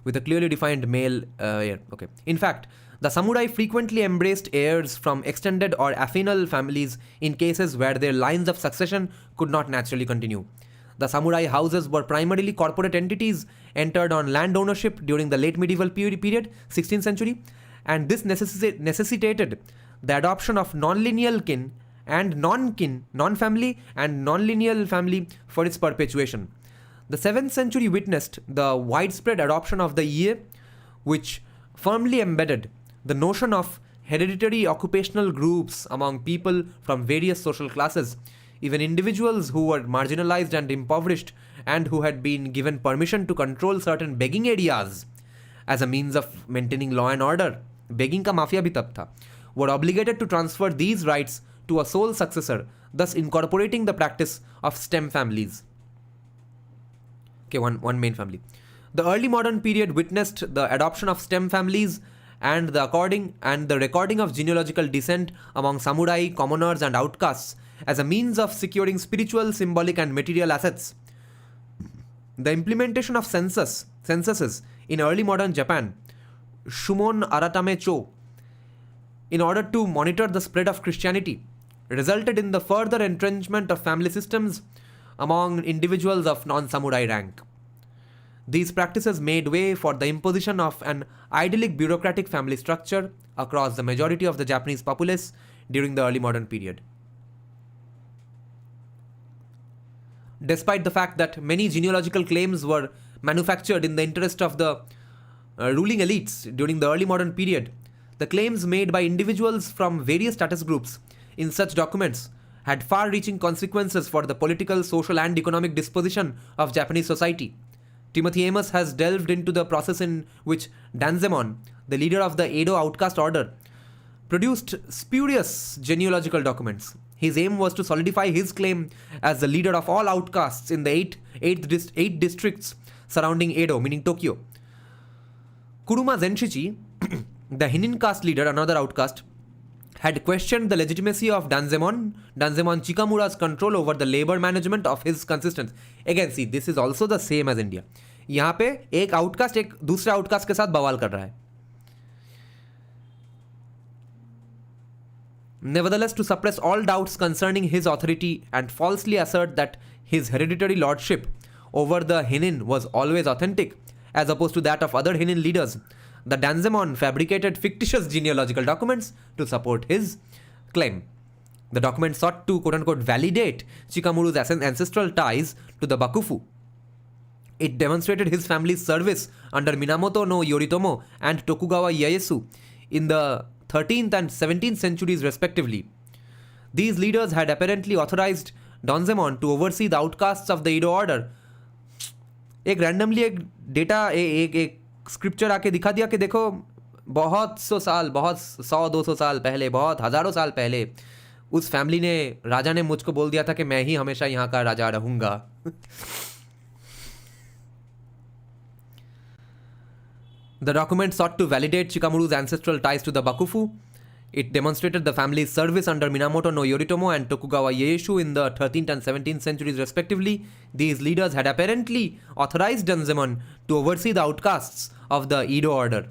with a clearly defined male heir. Okay. In fact, the samurai frequently embraced heirs from extended or affinal families in cases where their lines of succession could not naturally continue. The samurai houses were primarily corporate entities entered on land ownership during the late medieval period, 16th century, and this necessitated the adoption of non-lineal kin and non-kin, non-family and non-lineal family for its perpetuation. The 7th century witnessed the widespread adoption of the EA, which firmly embedded the notion of hereditary occupational groups among people from various social classes, even individuals who were marginalized and impoverished and who had been given permission to control certain begging areas as a means of maintaining law and order. Begging ka mafia bhi tab tha. Were obligated to transfer these rights to a sole successor, thus incorporating the practice of stem families. Okay, one main family. The early modern period witnessed the adoption of stem families and the recording of genealogical descent among samurai, commoners, and outcasts as a means of securing spiritual, symbolic, and material assets. The implementation of censuses in early modern Japan, Shumon Aratame Cho, in order to monitor the spread of Christianity, resulted in the further entrenchment of family systems among individuals of non-samurai rank. These practices made way for the imposition of an idyllic bureaucratic family structure across the majority of the Japanese populace during the early modern period. Despite the fact that many genealogical claims were manufactured in the interest of the ruling elites during the early modern period, the claims made by individuals from various status groups in such documents had far-reaching consequences for the political, social, and economic disposition of Japanese society. Timothy Amos has delved into the process in which Danzemon, the leader of the Edo outcast order, produced spurious genealogical documents. His aim was to solidify his claim as the leader of all outcasts in the eight districts surrounding Edo, meaning Tokyo. Kuruma Zenshichi, the Hinin caste leader, another outcast, had questioned the legitimacy of Danzemon Chikamura's control over the labor management of his consistence. Again, see, this is also the same as India. यहाँ पे एक outcast एक दूसरे outcast के साथ बवाल कर रहा है. Nevertheless, to suppress all doubts concerning his authority and falsely assert that his hereditary lordship over the Hinin was always authentic, as opposed to that of other Hinin leaders, the Danzemon fabricated fictitious genealogical documents to support his claim. The documents sought to quote-unquote validate Chikamuru's ancestral ties to the Bakufu. It demonstrated his family's service under Minamoto no Yoritomo and Tokugawa Ieyasu in the 13th and 17th centuries respectively. These leaders had apparently authorized Danzemon to oversee the outcasts of the Edo order. एक randomly एक data एक scripture आके दिखा दिया कि देखो बहुत 100-200 साल पहले, बहुत हजारों साल पहले उस फैमिली ने, राजा ने मुझको बोल दिया था कि मैं ही हमेशा यहाँ का राजा रहूंगा. The document sought to validate Chikamuru's ancestral ties to the Bakufu. It demonstrated the family's service under Minamoto no Yoritomo and Tokugawa Ieyasu in the 13th and 17th centuries respectively. These leaders had apparently authorized Danzemon to oversee the outcasts of the Edo order.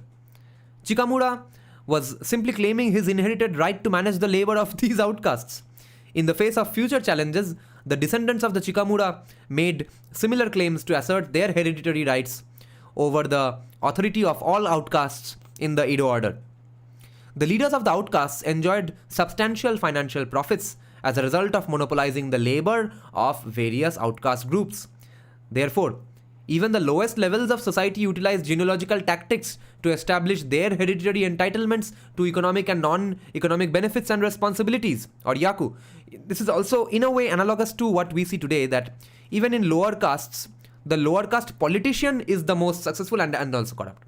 Chikamura was simply claiming his inherited right to manage the labor of these outcasts. In the face of future challenges, the descendants of the Chikamura made similar claims to assert their hereditary rights over the authority of all outcasts in the Edo order. The leaders of the outcasts enjoyed substantial financial profits as a result of monopolizing the labor of various outcast groups. Therefore, even the lowest levels of society utilized genealogical tactics to establish their hereditary entitlements to economic and non-economic benefits and responsibilities, or yaku. This is also in a way analogous to what we see today, that even in lower castes, the lower caste politician is the most successful and also corrupt.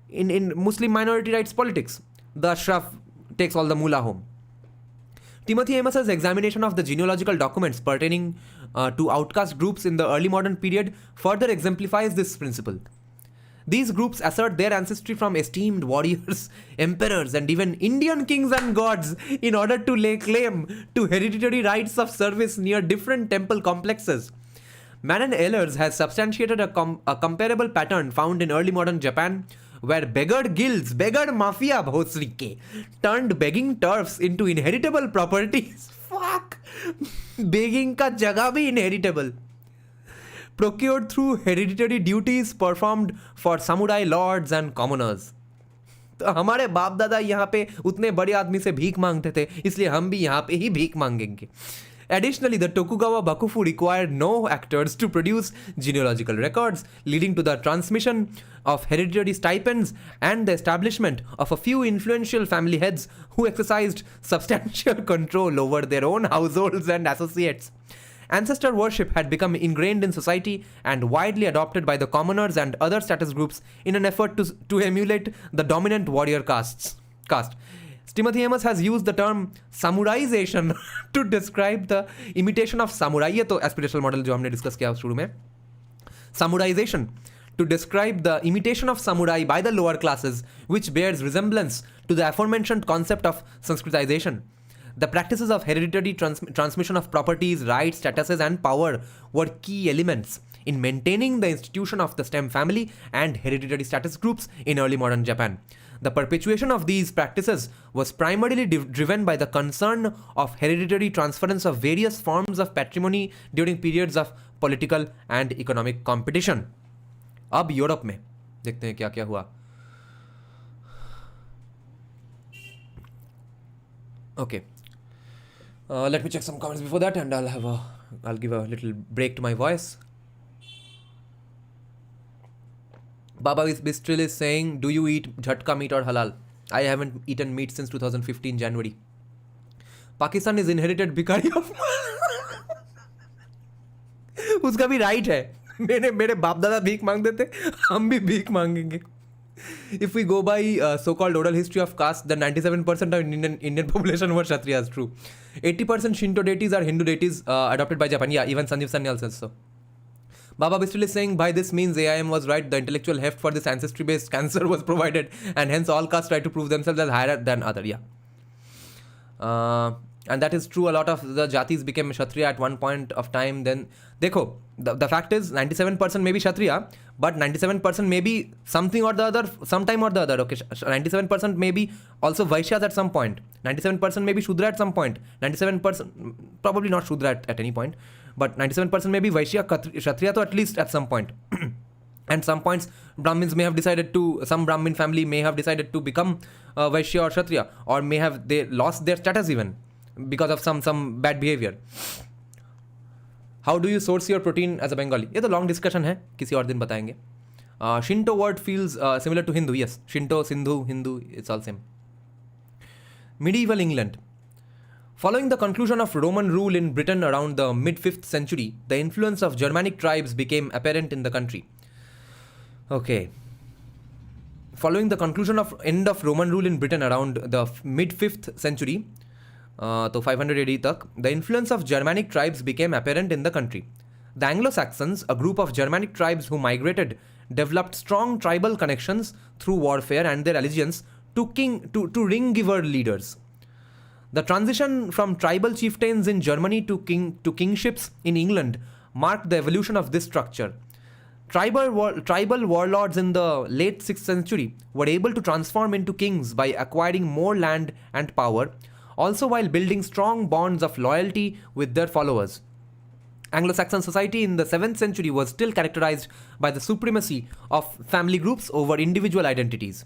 In Muslim minority rights politics, the Ashraf takes all the mullah home. Timothy Amos's examination of the genealogical documents pertaining to outcast groups in the early modern period further exemplifies this principle. These groups assert their ancestry from esteemed warriors, emperors, and even Indian kings and gods in order to lay claim to hereditary rights of service near different temple complexes. Manon Ehlers has substantiated a comparable pattern found in early modern Japan, where beggared guilds, beggared mafia bhosrike, turned begging turfs into inheritable properties. Fuck! Begging ka jagah bhi inheritable. Procured through hereditary duties performed for samurai lords and commoners. तो हमारे बाप दादा यहाँ पे उतने बड़े आदमी से भीख मांगते थे, इसलिए हम भी यहाँ पे ही भीख मांगेंगे. Additionally, the Tokugawa Bakufu required no actors to produce genealogical records, leading to the transmission of hereditary stipends and the establishment of a few influential family heads who exercised substantial control over their own households and associates. Ancestor worship had become ingrained in society and widely adopted by the commoners and other status groups in an effort to emulate the dominant warrior caste. Timothy Amos has used the term samuraization to describe the imitation of samurai. ये तो aspirational model जो हमने discuss किया शुरू में. Samuraization to describe the imitation of samurai by the lower classes, which bears resemblance to the aforementioned concept of Sanskritization. The practices of hereditary transmission of properties, rights, statuses, and power were key elements in maintaining the institution of the stem family and hereditary status groups in early modern Japan. The perpetuation of these practices was primarily driven by the concern of hereditary transference of various forms of patrimony during periods of political and economic competition. अब Europe में देखते हैं क्या क्या हुआ. Okay. Let me check some comments before that, and I'll give a little break to my voice. Baba Bistril is saying, do you eat jhatka meat or halal? I haven't eaten meat since 2015 January. Pakistan is inherited भिखारी of उसका भी right है. मेरे बाप दादा भीख मांगते थे, हम भी भीख मांगेंगे. If we go by so-called oral history of caste, then 97% of Indian population were Kshatriyas. True. 80% Shinto deities are Hindu deities adopted by Japan. Yeah, even Sanjeev Sanyal says so. Baba Bistil is saying, by this means AIM was right, the intellectual heft for this ancestry-based cancer was provided, and hence all castes try to prove themselves as higher than other. Yeah. And that is true. A lot of the jatis became Kshatriya at one point of time. Then, dekho, the fact is 97% may be Kshatriya, but 97% may be something or the other, sometime or the other. Okay, 97% may be also Vaishyas at some point. 97% may be Shudra at some point. 97% probably not Shudra at any point, but 97% may be Vaishya, Kshatriya to at least at some point. And some points, Brahmins may have decided to, some Brahmin family may have decided to become Vaishya or Kshatriya, or may have they lost their status even because of some bad behavior. How do you source your protein as a Bengali? ये तो long discussion है, किसी और दिन बताएंगे. Shinto word feels similar to Hindu. Yes, Shinto, Sindhu, Hindu, it's all same. Medieval England. Following the conclusion of Roman rule in Britain around the mid-5th century, the influence of Germanic tribes became apparent in the country. Okay. Following the conclusion of end of Roman rule in Britain around the mid-5th century, तो 500 AD तक, the influence of Germanic tribes became apparent in the country. The Anglo-Saxons, a group of Germanic tribes who migrated, developed strong tribal connections through warfare and their allegiance to ring-giver leaders. The transition from tribal chieftains in Germany to kingships in England marked the evolution of this structure. Tribal warlords in the late 6th century were able to transform into kings by acquiring more land and power, also while building strong bonds of loyalty with their followers. Anglo-Saxon society in the 7th century was still characterized by the supremacy of family groups over individual identities.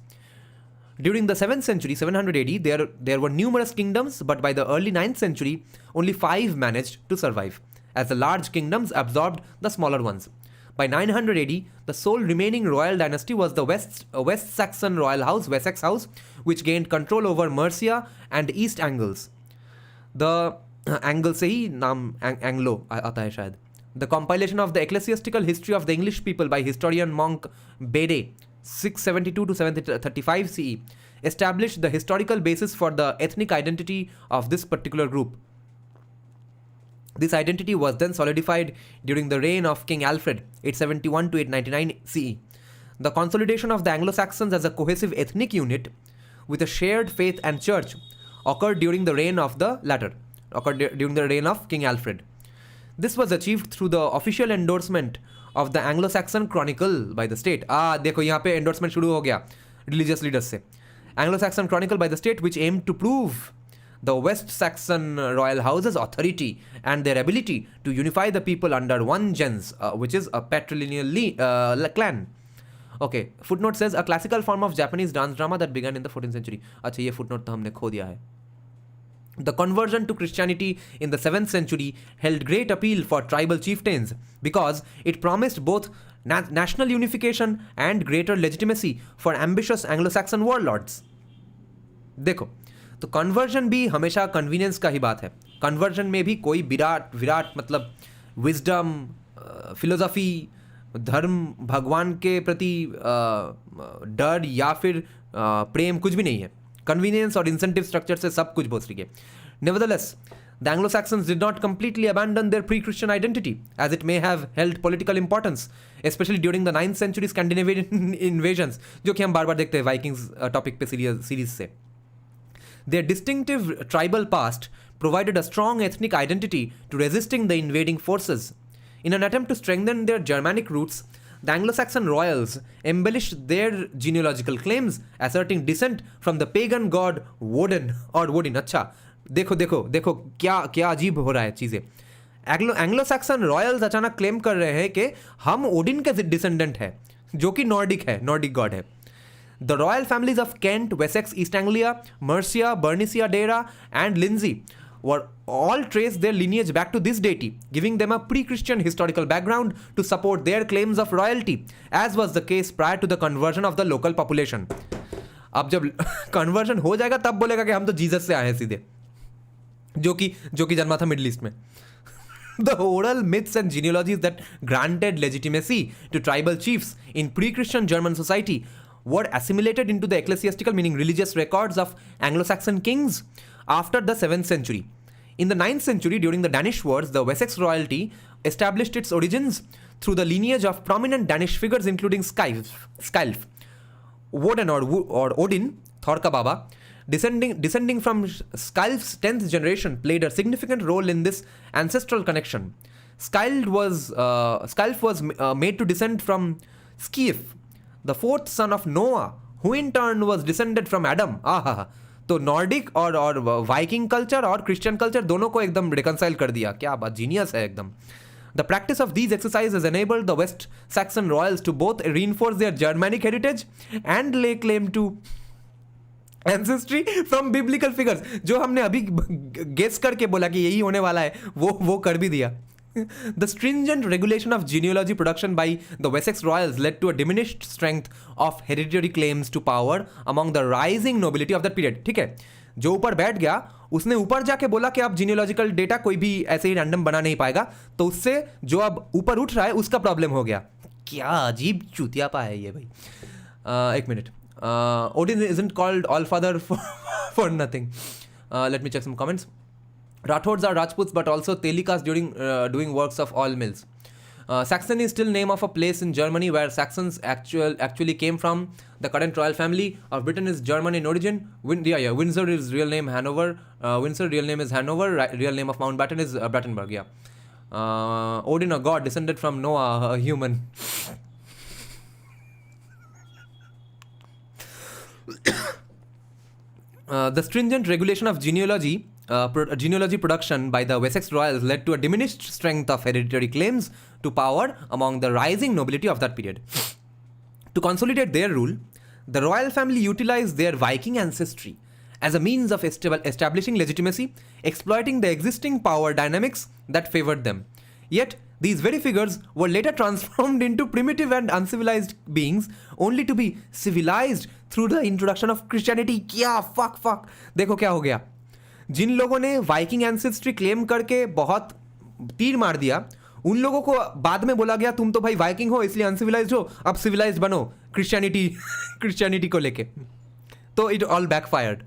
During the 7th century, 700 AD, there were numerous kingdoms, but by the early 9th century, only 5 managed to survive, as the large kingdoms absorbed the smaller ones. By 900 AD, the sole remaining royal dynasty was the West Saxon royal house, Wessex House, which gained control over Mercia and East Angles. The Angles से ही नाम Anglo आता है शायद. The compilation of the ecclesiastical history of the English people by historian monk Bede, 672 to 735 CE, established the historical basis for the ethnic identity of this particular group. This identity was then solidified during the reign of King Alfred, 871 to 899 CE. The consolidation of the Anglo-Saxons as a cohesive ethnic unit with a shared faith and church occurred during the reign of King Alfred. This was achieved through the official endorsement of the Anglo-Saxon Chronicle by the state. देखो यहाँ पे endorsement शुरू हो गया religious leaders से. Anglo-Saxon Chronicle by the state, which aimed to prove the West Saxon royal house's authority and their ability to unify the people under one gens, which is a patrilineal clan. Okay, footnote says a classical form of Japanese dance drama that began in the 14th century. अच्छा ये footnote तो हमने खो दिया है. The conversion to Christianity in the 7th century held great appeal for tribal chieftains because it promised both national unification and greater legitimacy for ambitious Anglo-Saxon warlords. देखो, तो conversion भी हमेशा कन्वीनियंस का ही बात है. कन्वर्जन में भी कोई विराट मतलब विजडम, फिलोसफी, धर्म, भगवान के प्रति डर या फिर प्रेम कुछ भी नहीं है. कन्वीनियंस और इंसेंटिव स्ट्रक्चर से सब कुछ भोसड़ी है. Nevertheless, the Anglo-Saxons did not completely abandon their pre-Christian identity, as it may have held political importance, especially during the 9th century Scandinavian invasions, जो कि हम बार बार देखते हैं Vikings टॉपिक पे सीरीज से. Their distinctive tribal past provided a strong ethnic identity to resisting the invading forces. In an attempt to strengthen their Germanic roots, the Anglo-Saxon royals embellished their genealogical claims, asserting descent from the pagan god Woden or Wodin. अच्छा, देखो क्या अजीब हो रहा है चीजें. Anglo-Saxon Royals अचानक claim कर रहे हैं कि हम ओडिन के डिसेंडेंट है, जो कि नॉर्डिक गॉड है. The royal families of Kent, Wessex, East Anglia, Mercia, Bernicia, Dera, and Lindsey were all traced their lineage back to this deity, giving them a pre-Christian historical background to support their claims of royalty, as was the case prior to the conversion of the local population. अब जब conversion हो जाएगा तब बोलेगा कि हम तो Jesus से आए हैं सीधे, जो कि जन्मा था मिडिल ईस्ट में. The oral myths and genealogies that granted legitimacy to tribal chiefs in pre-Christian German society were assimilated into the ecclesiastical, meaning religious records of Anglo-Saxon kings after the 7th century. In the 9th century, during the Danish Wars, the Wessex royalty established its origins through the lineage of prominent Danish figures including Skjalf, Woden or Odin, Thorka Baba. Descending from Skjalf's 10th generation played a significant role in this ancestral connection. Skjalf was made to descend from Skif, the fourth son of Noah, who in turn was descended from Adam. तो Nordic और Viking culture और Christian culture दोनों को एकदम reconcile कर दिया. क्या बात, जीनियस है एकदम. The practice of these exercises enabled the West Saxon royals to both reinforce their Germanic heritage and lay claim to ancestry from biblical figures. जो हमने अभी गेस करके बोला कि यही होने वाला है, वो कर भी दिया. The stringent regulation of genealogy production by the Wessex royals led to a diminished strength of hereditary claims to power among the rising nobility of that period. ठीक है, जो ऊपर बैठ गया उसने ऊपर जाके बोला कि अब जीनियोलॉजिकल डेटा कोई भी ऐसे ही रैंडम बना नहीं पाएगा, तो उससे जो अब ऊपर उठ रहा है उसका प्रॉब्लम हो गया. क्या अजीब चूतियापा है ये भाई. एक minute. Odin isn't called Allfather for nothing. Let me check some comments. Rathods are Rajputs but also Telikas during doing works of all mills. Saxony is still name of a place in Germany where Saxons actually came from. The current royal family of Britain is German in origin. Windsor is real name Hanover. Windsor real name is Hanover. Real name of Mountbatten is Battenberg. Yeah. Odin, a god descended from Noah, a human. The stringent regulation of genealogy production by the Wessex royals led to a diminished strength of hereditary claims to power among the rising nobility of that period. To consolidate their rule, the royal family utilized their Viking ancestry as a means of establishing legitimacy, exploiting the existing power dynamics that favored them. Yet, these very figures were later transformed into primitive and uncivilized beings, only to be civilized through the introduction of Christianity. क्या fuck देखो क्या हो गया. जिन लोगों ने Viking ancestry claim करके बहुत तीर मार दिया, उन लोगों को बाद में बोला गया तुम तो भाई वाइकिंग हो इसलिए अनसिविलाइज्ड हो, अब सिविलाइज्ड बनो क्रिश्चियनिटी को लेके. तो इट ऑल बैकफायर्ड.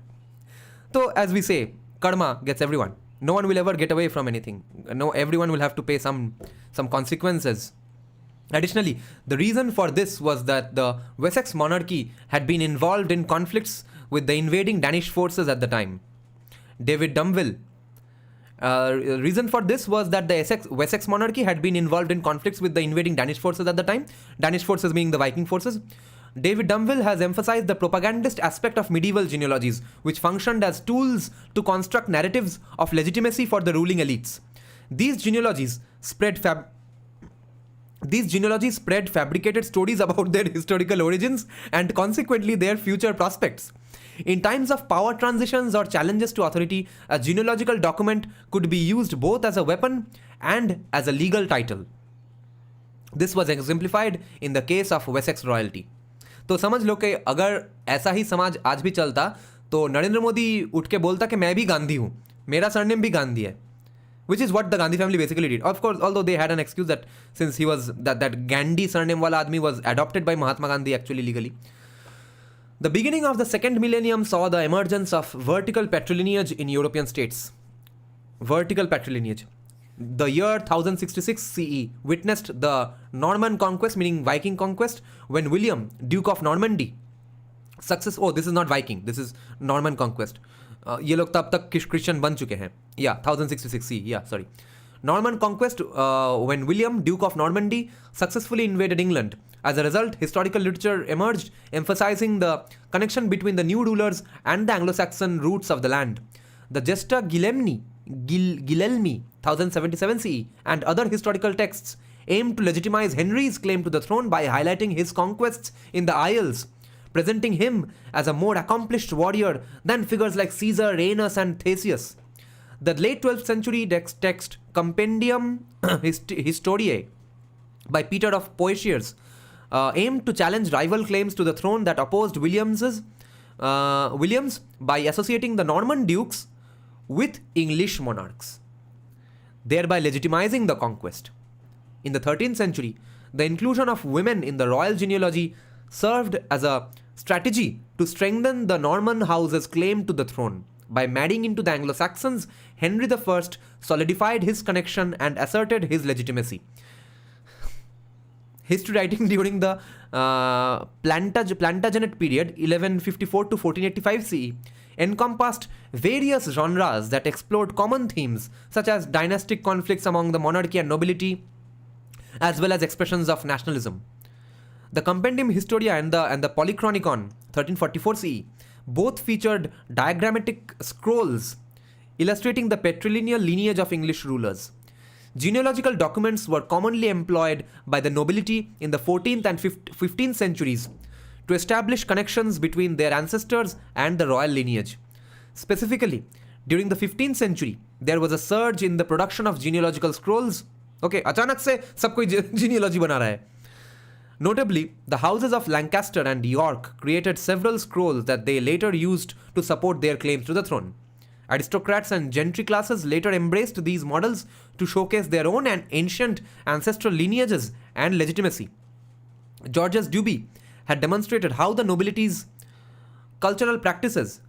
तो as we say, karma gets everyone. No one will ever get away from anything. No, everyone will have to pay some consequences. Additionally, the reason for this was that the Wessex monarchy had been involved in conflicts with the invading Danish forces at the time. David Dumville. Reason for this was that the Wessex monarchy had been involved in conflicts with the invading Danish forces at the time. Danish forces being the Viking forces. David Dumville has emphasized the propagandist aspect of medieval genealogies, which functioned as tools to construct narratives of legitimacy for the ruling elites. These genealogies spread These genealogies spread fabricated stories about their historical origins and consequently their future prospects. In times of power transitions or challenges to authority, a genealogical document could be used both as a weapon and as a legal title. This was exemplified in the case of Wessex royalty. तो समझ लो कि अगर ऐसा ही समाज आज भी चलता तो नरेंद्र मोदी उठ के बोलता कि मैं भी गांधी हूँ, मेरा सरनेम भी गांधी है. Which is what the Gandhi family basically did. Of course, although they had an excuse that since he was that Gandhi surname wala admi was adopted by Mahatma Gandhi actually legally. The beginning of the second millennium saw the emergence of vertical patrilineage in European states. Vertical patrilineage. The year 1066 CE witnessed the Norman conquest, meaning Viking conquest, when William, Duke of Normandy, this is not Viking, this is Norman conquest. ये लोग तब तक Christian बन चुके हैं. 1066 CE, sorry. Norman conquest when William, Duke of Normandy, successfully invaded England. As a result, historical literature emerged, emphasizing the connection between the new rulers and the Anglo-Saxon roots of the land. The Gesta Guilhelmi, 1077 CE, and other historical texts aimed to legitimize Henry's claim to the throne by highlighting his conquests in the Isles, presenting him as a more accomplished warrior than figures like Caesar, Reynus, and Theseus. The late 12th century text Compendium Historiae by Peter of Poitiers aimed to challenge rival claims to the throne that opposed Williams by associating the Norman dukes with English monarchs, thereby legitimizing the conquest. In the 13th century, the inclusion of women in the royal genealogy served as a strategy to strengthen the Norman house's claim to the throne. By marrying into the Anglo-Saxons, Henry I solidified his connection and asserted his legitimacy. History writing during the Plantagenet period, 1154 to 1485 CE, encompassed various genres that explored common themes such as dynastic conflicts among the monarchy and nobility, as well as expressions of nationalism. The Compendium Historia and the Polychronicon, 1344 CE, both featured diagrammatic scrolls illustrating the patrilineal lineage of English rulers. Genealogical documents were commonly employed by the nobility in the 14th and 15th centuries to establish connections between their ancestors and the royal lineage. Specifically, during the 15th century, there was a surge in the production of genealogical scrolls. Okay, अचानक से सब कोई genealogy बना रहा है. Notably, the houses of Lancaster and York created several scrolls that they later used to support their claims to the throne. Aristocrats and gentry classes later embraced these models to showcase their own and ancient ancestral lineages and legitimacy. Georges Duby had demonstrated how the nobility's cultural practices,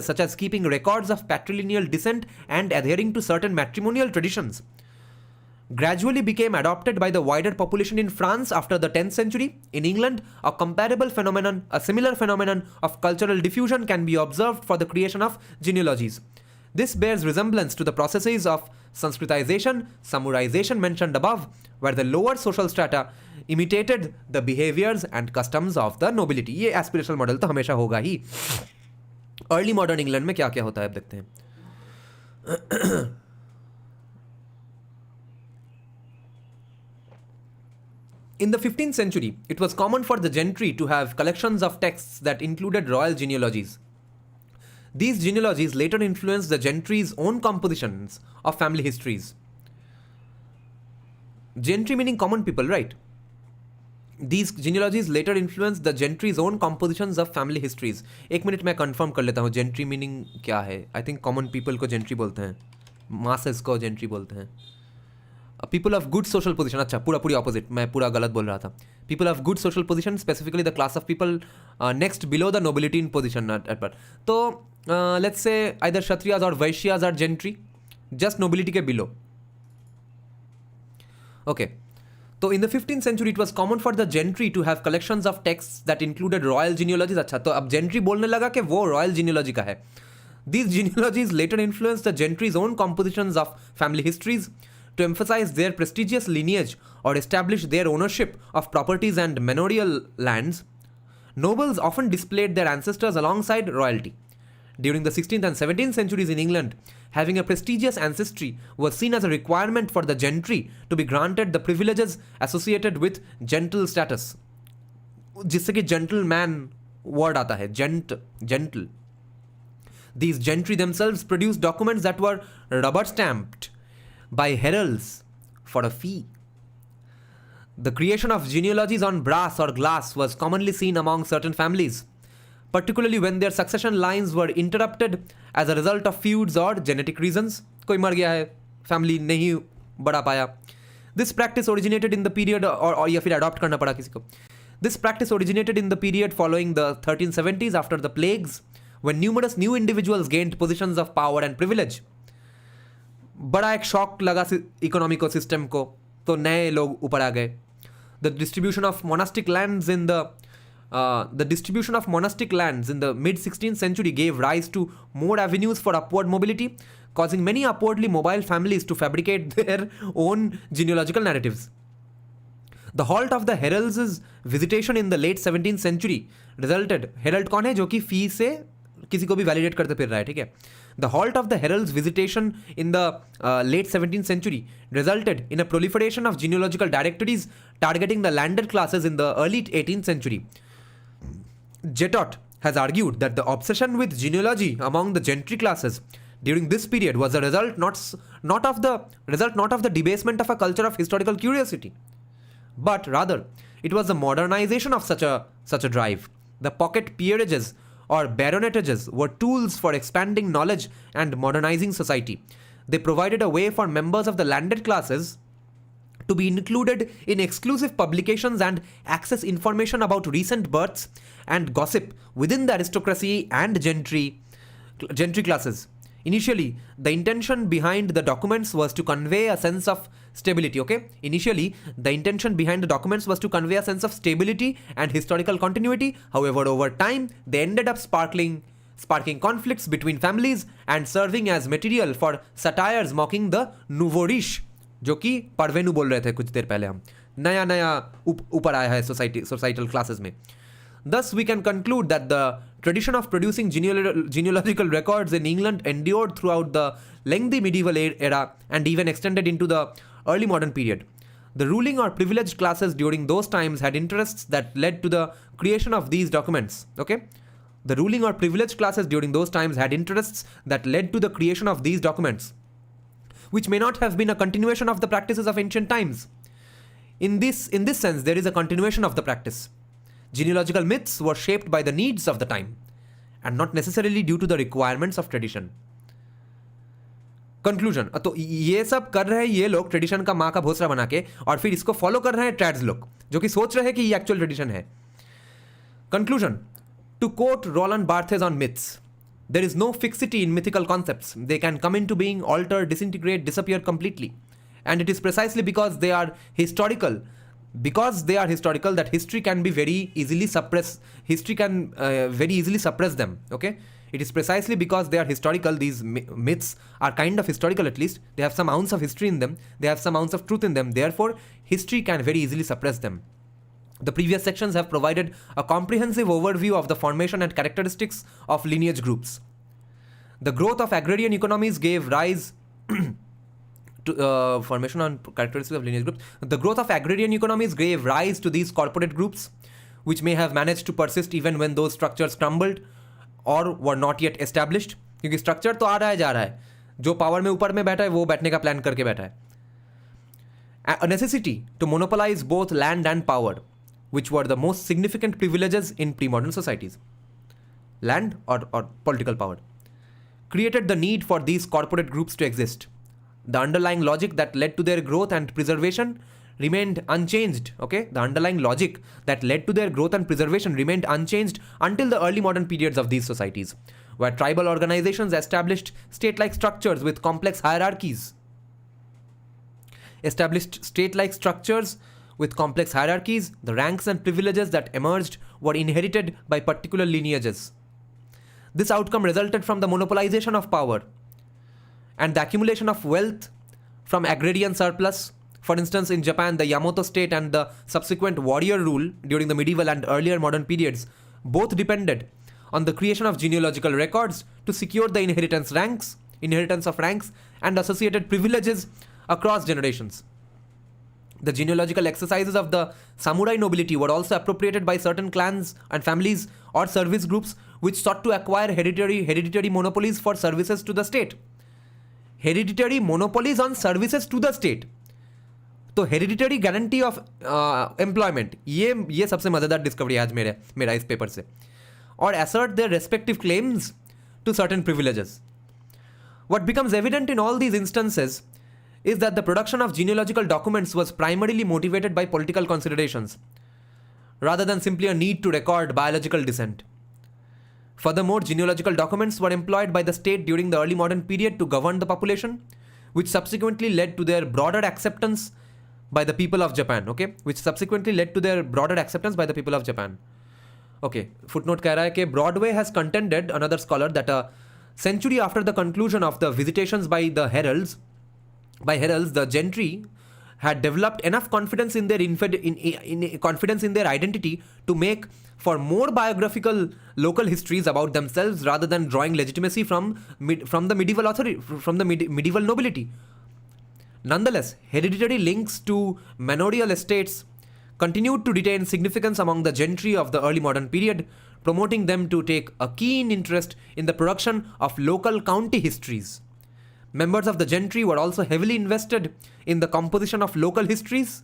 such as keeping records of patrilineal descent and adhering to certain matrimonial traditions, gradually became adopted by the wider population in France after the 10th century. In England, a similar phenomenon of cultural diffusion can be observed for the creation of genealogies. This bears resemblance to the processes of Sanskritization, Samurization mentioned above, where the lower social strata imitated the behaviors and customs of the nobility. ये aspirational model तो हमेशा होगा ही. Early modern England में क्या क्या होता है अब देखते हैं. In the 15th century, it was common for the gentry to have collections of texts that included royal genealogies. These genealogies later influenced the gentry's own compositions of family histories. Gentry meaning common people, right? These genealogies later influenced the gentry's own compositions of family histories. एक minute मैं confirm कर लेता हूँ gentry meaning क्या है. I think common people को gentry बोलते हैं, masses को gentry बोलते हैं. People of good social position, अच्छा पूरा opposite, मैं पूरा गलत बोल रहा था. People of good social position, specifically the class of people next below the nobility in position at birth. So let's say either Kshatriyas or Vaishyas are gentry, just nobility के below. Okay. So in the 15th century, it was common for the gentry to have collections of texts that included royal genealogies. अच्छा, तो अब gentry बोलने लगा कि वो royal genealogy का है. These genealogies later influenced the gentry's own compositions of family histories to emphasize their prestigious lineage or establish their ownership of properties and manorial lands. Nobles often displayed their ancestors alongside royalty, during the 16th and 17th centuries in England, having a prestigious ancestry was seen as a requirement for the gentry to be granted the privileges associated with gentle status. जिससे कि gentleman word आता है, gentle. These gentry themselves produced documents that were rubber stamped by heralds for a fee. The creation of genealogies on brass or glass was commonly seen among certain families, particularly when their succession lines were interrupted as a result of feuds or genetic reasons. कोई मर गया है, family नहीं बढ़ा पाया. This practice originated in the period or या फिर adopt करना पड़ा किसी को. This practice originated in the period following the 1370s after the plagues, when numerous new individuals gained positions of power and privilege. बड़ा एक शॉक लगा economic system को, तो नए लोग ऊपर आ गए. The distribution of monastic lands in the mid 16th century gave rise to more avenues for upward mobility, causing many upwardly mobile families to fabricate their own genealogical narratives. The halt of the heralds' visitation in the late 17th century resulted. Herald कौन है जो कि फी से किसी को भी validate करते फिर रहा है, ठीक है. The halt of the heralds' visitation in the late 17th century resulted in a proliferation of genealogical directories targeting the landed classes in the early 18th century. Jetot has argued that the obsession with genealogy among the gentry classes during this period was a result not of the debasement of a culture of historical curiosity, but rather it was the modernization of such a drive. The pocket peerages or baronetages were tools for expanding knowledge and modernizing society. They provided a way for members of the landed classes to be included in exclusive publications and access information about recent births and gossip within the aristocracy and gentry classes. Initially, the intention behind the documents was to convey a sense of stability, okay? Initially, the intention behind the documents was to convey a sense of stability and historical continuity. However, over time, they ended up sparking conflicts between families and serving as material for satires mocking the nouveau riche, जो कि पढ़वेनु बोल रहे थे कुछ देर पहले हम. नया ऊपर आया है societal classes में. Thus, we can conclude that the tradition of producing genealogical records in England endured throughout the lengthy medieval era and even extended into the early modern period. The ruling or privileged classes during those times had interests that led to the creation of these documents. Okay? The ruling or privileged classes during those times had interests that led to the creation of these documents, which may not have been a continuation of the practices of ancient times. In this sense, there is a continuation of the practice. Genealogical myths were shaped by the needs of the time and not necessarily due to the requirements of tradition. Conclusion. तो ये सब कर रहे हैं ये लोग tradition का माँ का भोसरा बना के, और फिर इसको फॉलो कर रहे हैं ट्रैड्स लोग जो कि सोच रहे हैं कि ये एक्चुअल ट्रेडिशन है. Conclusion. To quote Roland Barthes on myths, there is no fixity in mythical concepts. They can come into being, alter, disintegrate, disappear completely. And it is precisely because they are historical that history can be very easily suppress. History can very easily suppress them. Okay, it is precisely because they are historical. These myths are kind of historical, at least. They have some ounce of history in them. They have some ounce of truth in them. Therefore, history can very easily suppress them. The previous sections have provided a comprehensive overview of the formation and characteristics of lineage groups. The growth of agrarian economies gave rise to formation and characteristics of lineage groups. The growth of agrarian economies gave rise to these corporate groups, which may have managed to persist even when those structures crumbled or were not yet established. क्योंकि structure तो आ रहा है जा रहा है, जो power में ऊपर में बैठा है वो बैठने का plan करके बैठा है. A necessity to monopolize both land and power, which were the most significant privileges in pre-modern societies. Land or political power created the need for these corporate groups to exist. The underlying logic that led to their growth and preservation remained unchanged. Okay, the underlying logic that led to their growth and preservation remained unchanged until the early modern periods of these societies, where tribal organizations established state-like structures with complex hierarchies. The ranks and privileges that emerged were inherited by particular lineages. This outcome resulted from the monopolization of power and the accumulation of wealth from agrarian surplus. For instance, in Japan, the Yamato state and the subsequent warrior rule during the medieval and earlier modern periods both depended on the creation of genealogical records to secure the inheritance of ranks and associated privileges across generations. The genealogical exercises of the samurai nobility were also appropriated by certain clans and families or service groups which sought to acquire hereditary monopolies for services to the state. Hereditary monopolies on services to the state. तो hereditary guarantee of employment, ये सबसे मज़ेदार discovery आज मेरा इस paper से. और assert their respective claims to certain privileges. What becomes evident in all these instances is that the production of genealogical documents was primarily motivated by political considerations, rather than simply a need to record biological descent. Furthermore, genealogical documents were employed by the state during the early modern period to govern the population, which subsequently led to their broader acceptance by the people of Japan. Okay, footnote कह रहा है कि Broadway has contended, another scholar, that a century after the conclusion of the visitations by heralds, the gentry had developed enough confidence in their confidence in their identity to make for more biographical local histories about themselves rather than drawing legitimacy from the medieval authority, from the medieval nobility. Nonetheless, hereditary links to manorial estates continued to retain significance among the gentry of the early modern period, promoting them to take a keen interest in the production of local county histories. Members of the gentry were also heavily invested in the composition of local histories.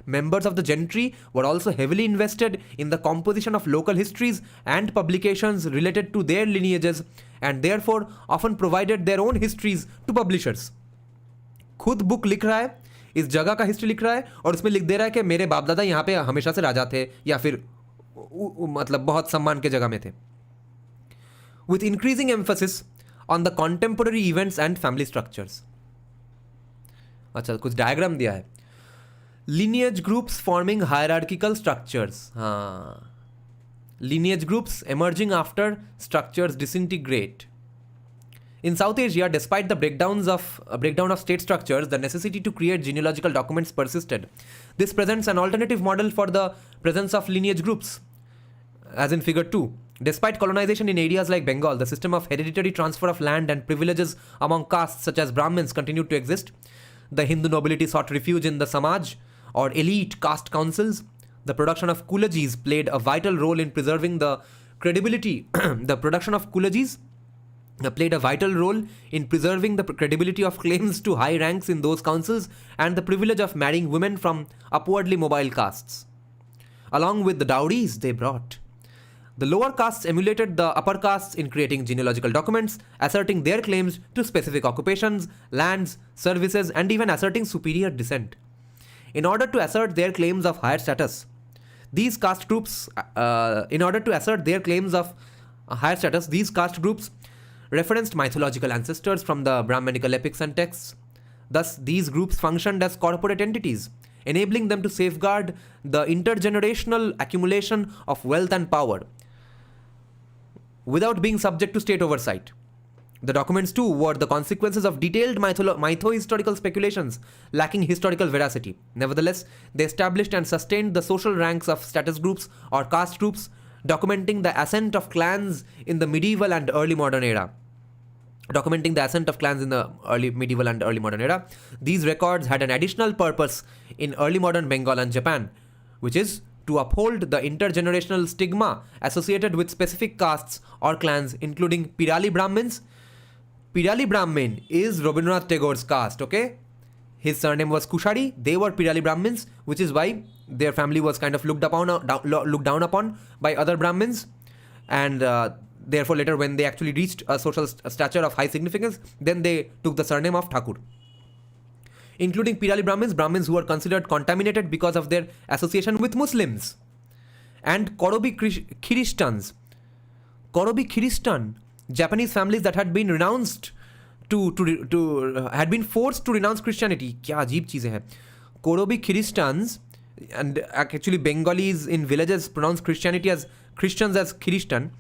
Members of the gentry were also heavily invested in the composition of local histories and publications related to their lineages, and therefore often provided their own histories to publishers. खुद book लिख रहा है, इस जगह का history लिख रहा है और उसमें लिख दे रहा है कि मेरे बाप दादा यहाँ पे हमेशा से राजा थे या फिर मतलब बहुत सम्मान के जगह में थे. With increasing emphasis on the contemporary events and family structures. अच्छा, कुछ डायग्राम दिया है. Lineage groups forming hierarchical structures. हाँ, lineage groups emerging after structures disintegrate. In South Asia, despite the breakdown of state structures, the necessity to create genealogical documents persisted. This presents an alternative model for the presence of lineage groups, as in figure 2. Despite colonization in areas like Bengal, the system of hereditary transfer of land and privileges among castes such as Brahmins continued to exist. The Hindu nobility sought refuge in the Samaj or elite caste councils. The production of Kulajis played a vital role in preserving the credibility. Played a vital role in preserving the credibility of claims to high ranks in those councils and the privilege of marrying women from upwardly mobile castes, along with the dowries they brought. The lower castes emulated the upper castes in creating genealogical documents, asserting their claims to specific occupations, lands, services, and even asserting superior descent. In order to assert their claims of higher status, these caste groups referenced mythological ancestors from the Brahminical epics and texts. Thus, these groups functioned as corporate entities, enabling them to safeguard the intergenerational accumulation of wealth and power without being subject to state oversight. The documents too were the consequences of detailed mytho-historical speculations lacking historical veracity. Nevertheless, they established and sustained the social ranks of status groups or caste groups, documenting the ascent of clans in the medieval and early modern era. These records had an additional purpose in early modern Bengal and Japan, which is to uphold the intergenerational stigma associated with specific castes or clans, including Pirali Brahmins. Pirali Brahmin is Rabindranath Tagore's caste, okay? His surname was Kushari. They were Pirali Brahmins, which is why their family was kind of looked down upon by other Brahmins, and therefore later when they actually reached a social stature of high significance, then they took the surname of Thakur. Including Pirali Brahmins who were considered contaminated because of their association with Muslims, and Korobi Khiristan, Japanese families that had been renounced had been forced to renounce Christianity. क्या अजीब चीज़ें हैं. Korobi Khiristans, and actually Bengalis in villages pronounce Christianity as Christians as Khiristan.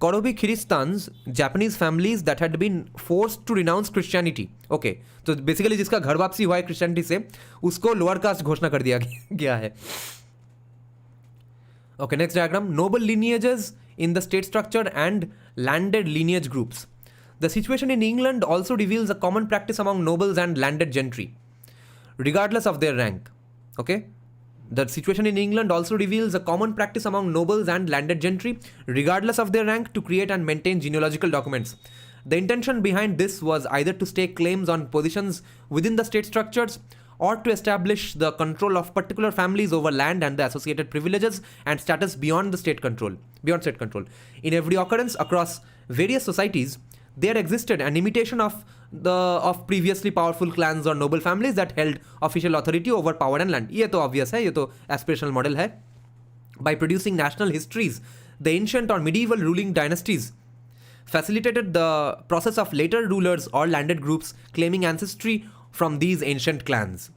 Korobi Khiristans, Japanese families that had been forced to renounce Christianity. Okay, तो basically जिसका घर वापसी हुआ है Christianity से, उसको lower caste घोषणा कर दिया गया है. Okay, next diagram. Noble lineages in the state structure and landed lineage groups. The situation in England also reveals a common practice among nobles and landed gentry, regardless of their rank. Okay? The situation in England also reveals a common practice among nobles and landed gentry, regardless of their rank, to create and maintain genealogical documents. The intention behind this was either to stake claims on positions within the state structures or to establish the control of particular families over land and the associated privileges and status beyond state control. In every occurrence across various societies, there existed an imitation of previously powerful clans or noble families that held official authority over power and land. ये तो obvious है, ये तो aspirational model है. By producing national histories, the ancient or medieval ruling dynasties facilitated the process of later rulers or landed groups claiming ancestry from these ancient clans.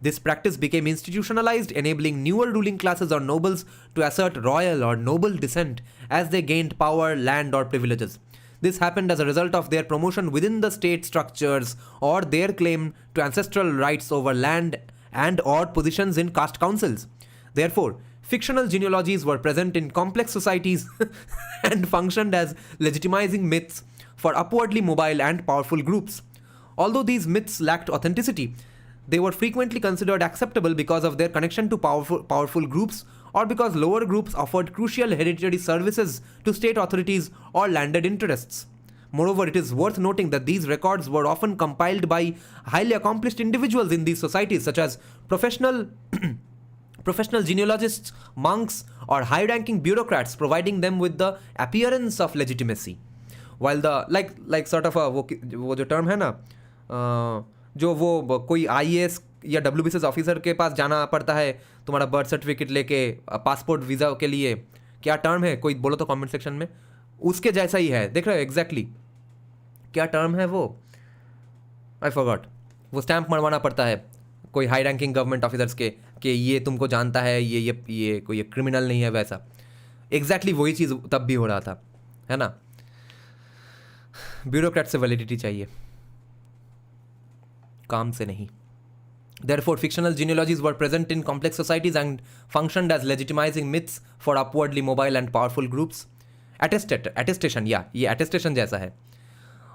This practice became institutionalized, enabling newer ruling classes or nobles to assert royal or noble descent as they gained power, land, or privileges. This happened as a result of their promotion within the state structures or their claim to ancestral rights over land and or positions in caste councils. Therefore, fictional genealogies were present in complex societies and functioned as legitimizing myths for upwardly mobile and powerful groups. Although these myths lacked authenticity, they were frequently considered acceptable because of their connection to powerful groups or because lower groups offered crucial hereditary services to state authorities or landed interests. Moreover, it is worth noting that these records were often compiled by highly accomplished individuals in these societies, such as professional genealogists, monks, or high-ranking bureaucrats, providing them with the appearance of legitimacy. While the like sort of a वो जो term है ना, जो वो कोई IAS या WBCS officer के पास जाना पड़ता है तुम्हारा बर्थ सर्टिफिकेट लेके पासपोर्ट वीज़ा के लिए, क्या टर्म है कोई बोलो तो कमेंट सेक्शन में, उसके जैसा ही है. देख रहे हो एग्जैक्टली क्या टर्म है वो, आई फॉरगॉट. वो स्टैंप मरवाना पड़ता है कोई हाई रैंकिंग गवर्नमेंट ऑफिसर्स के कि ये तुमको जानता है, ये कोई क्रिमिनल नहीं है, वैसा एग्जैक्टली वही चीज़ तब भी हो रहा था, है ना. ब्यूरोक्रेट से वैलिडिटी चाहिए, काम से नहीं. Therefore, fictional genealogies were present in complex societies and functioned as legitimizing myths for upwardly mobile and powerful groups. Attestation, yeah, ये attestation जैसा है.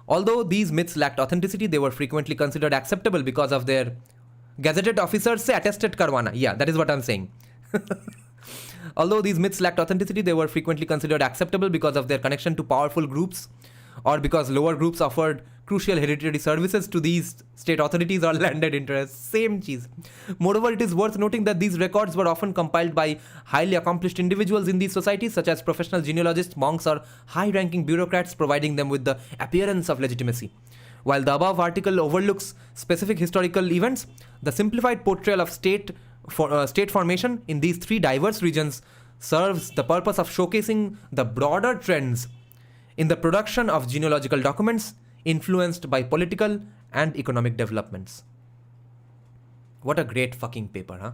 Although these myths lacked authenticity, they were frequently considered acceptable because of their gazetted officers से attested करवाना. Yeah, that is what I'm saying. Although these myths lacked authenticity, they were frequently considered acceptable because of their connection to powerful groups or because lower groups offered crucial hereditary services to these state authorities or landed interests. Same cheese. Moreover, it is worth noting that these records were often compiled by highly accomplished individuals in these societies, such as professional genealogists, monks, or high-ranking bureaucrats, providing them with the appearance of legitimacy. While the above article overlooks specific historical events, the simplified portrayal of state formation in these three diverse regions serves the purpose of showcasing the broader trends in the production of genealogical documents influenced by political and economic developments. What a great fucking paper, huh?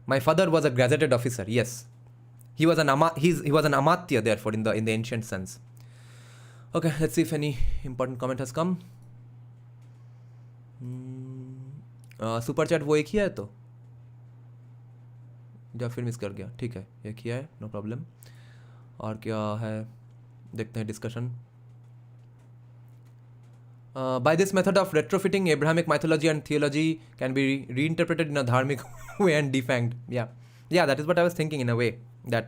My father was a gazetted officer. Yes, he was an amatya, therefore, in the ancient sense. Okay, let's see if any important comment has come. Super chat वो एक ही है तो या फिर miss कर गया. ठीक है, एक ही है, नो प्रॉब्लम. और क्या है देखते हैं discussion. By this method of retrofitting, Abrahamic mythology and theology can be reinterpreted in a dharmic way and defanged. Yeah, that is what I was thinking in a way, that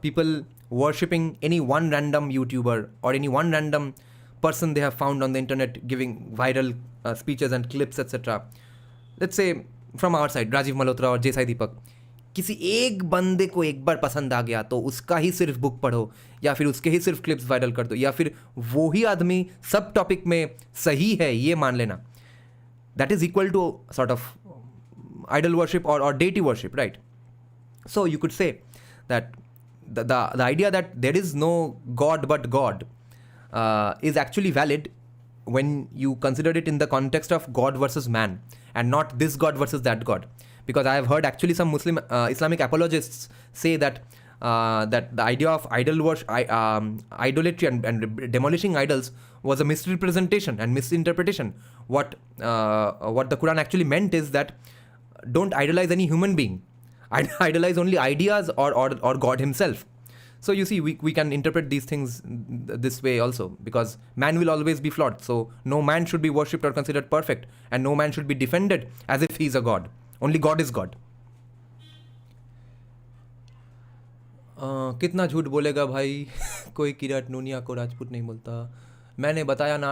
people worshipping any one random YouTuber or any one random person they have found on the internet giving viral speeches and clips, etc. Let's say from our side, Rajiv Malhotra और J. Sai Deepak. किसी एक बंदे को एक बार पसंद आ गया तो उसका ही सिर्फ बुक पढ़ो या फिर उसके ही सिर्फ क्लिप्स वायरल कर दो या फिर वो ही आदमी सब टॉपिक में सही है ये मान लेना. That is equal to sort of idol worship और deity worship, right? So you could say that the idea that there is no God but God is actually valid when you consider it in the context of God versus man and not this God versus that God. Because I have heard actually some Muslim Islamic apologists say that that the idea of idol worship, idolatry and demolishing idols was a misrepresentation and misinterpretation. What the Quran actually meant is that don't idolize any human being. idolize only ideas or God himself. So you see, we can interpret these things this way also, because man will always be flawed. So no man should be worshipped or considered perfect, and no man should be defended as if he is a god. Only God is God. कितना झूठ बोलेगा भाई कोई किराट नूनिया को राजपूत नहीं बोलता. मैंने बताया ना,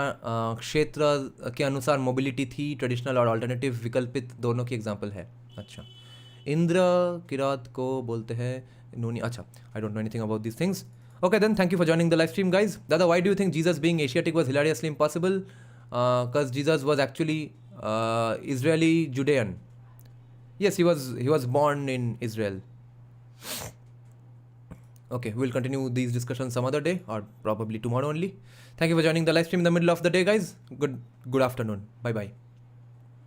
क्षेत्र के अनुसार मोबिलिटी थी, ट्रेडिशनल और अल्टरनेटिव विकल्पित दोनों की एग्जांपल है. अच्छा, इंद्र किरात को बोलते हैं नूनी. अच्छा, I don't know anything about this things. Okay, then thank you for joining the live stream, guys. Dada, why do you think Jesus being Asiatic was hilariously impossible? Because Jesus was actually Israeli Judean. Yes, he was born in Israel. Okay, we'll continue these discussions some other day, or probably tomorrow only. Thank you for joining the live stream in the middle of the day, guys. Good afternoon. Bye bye.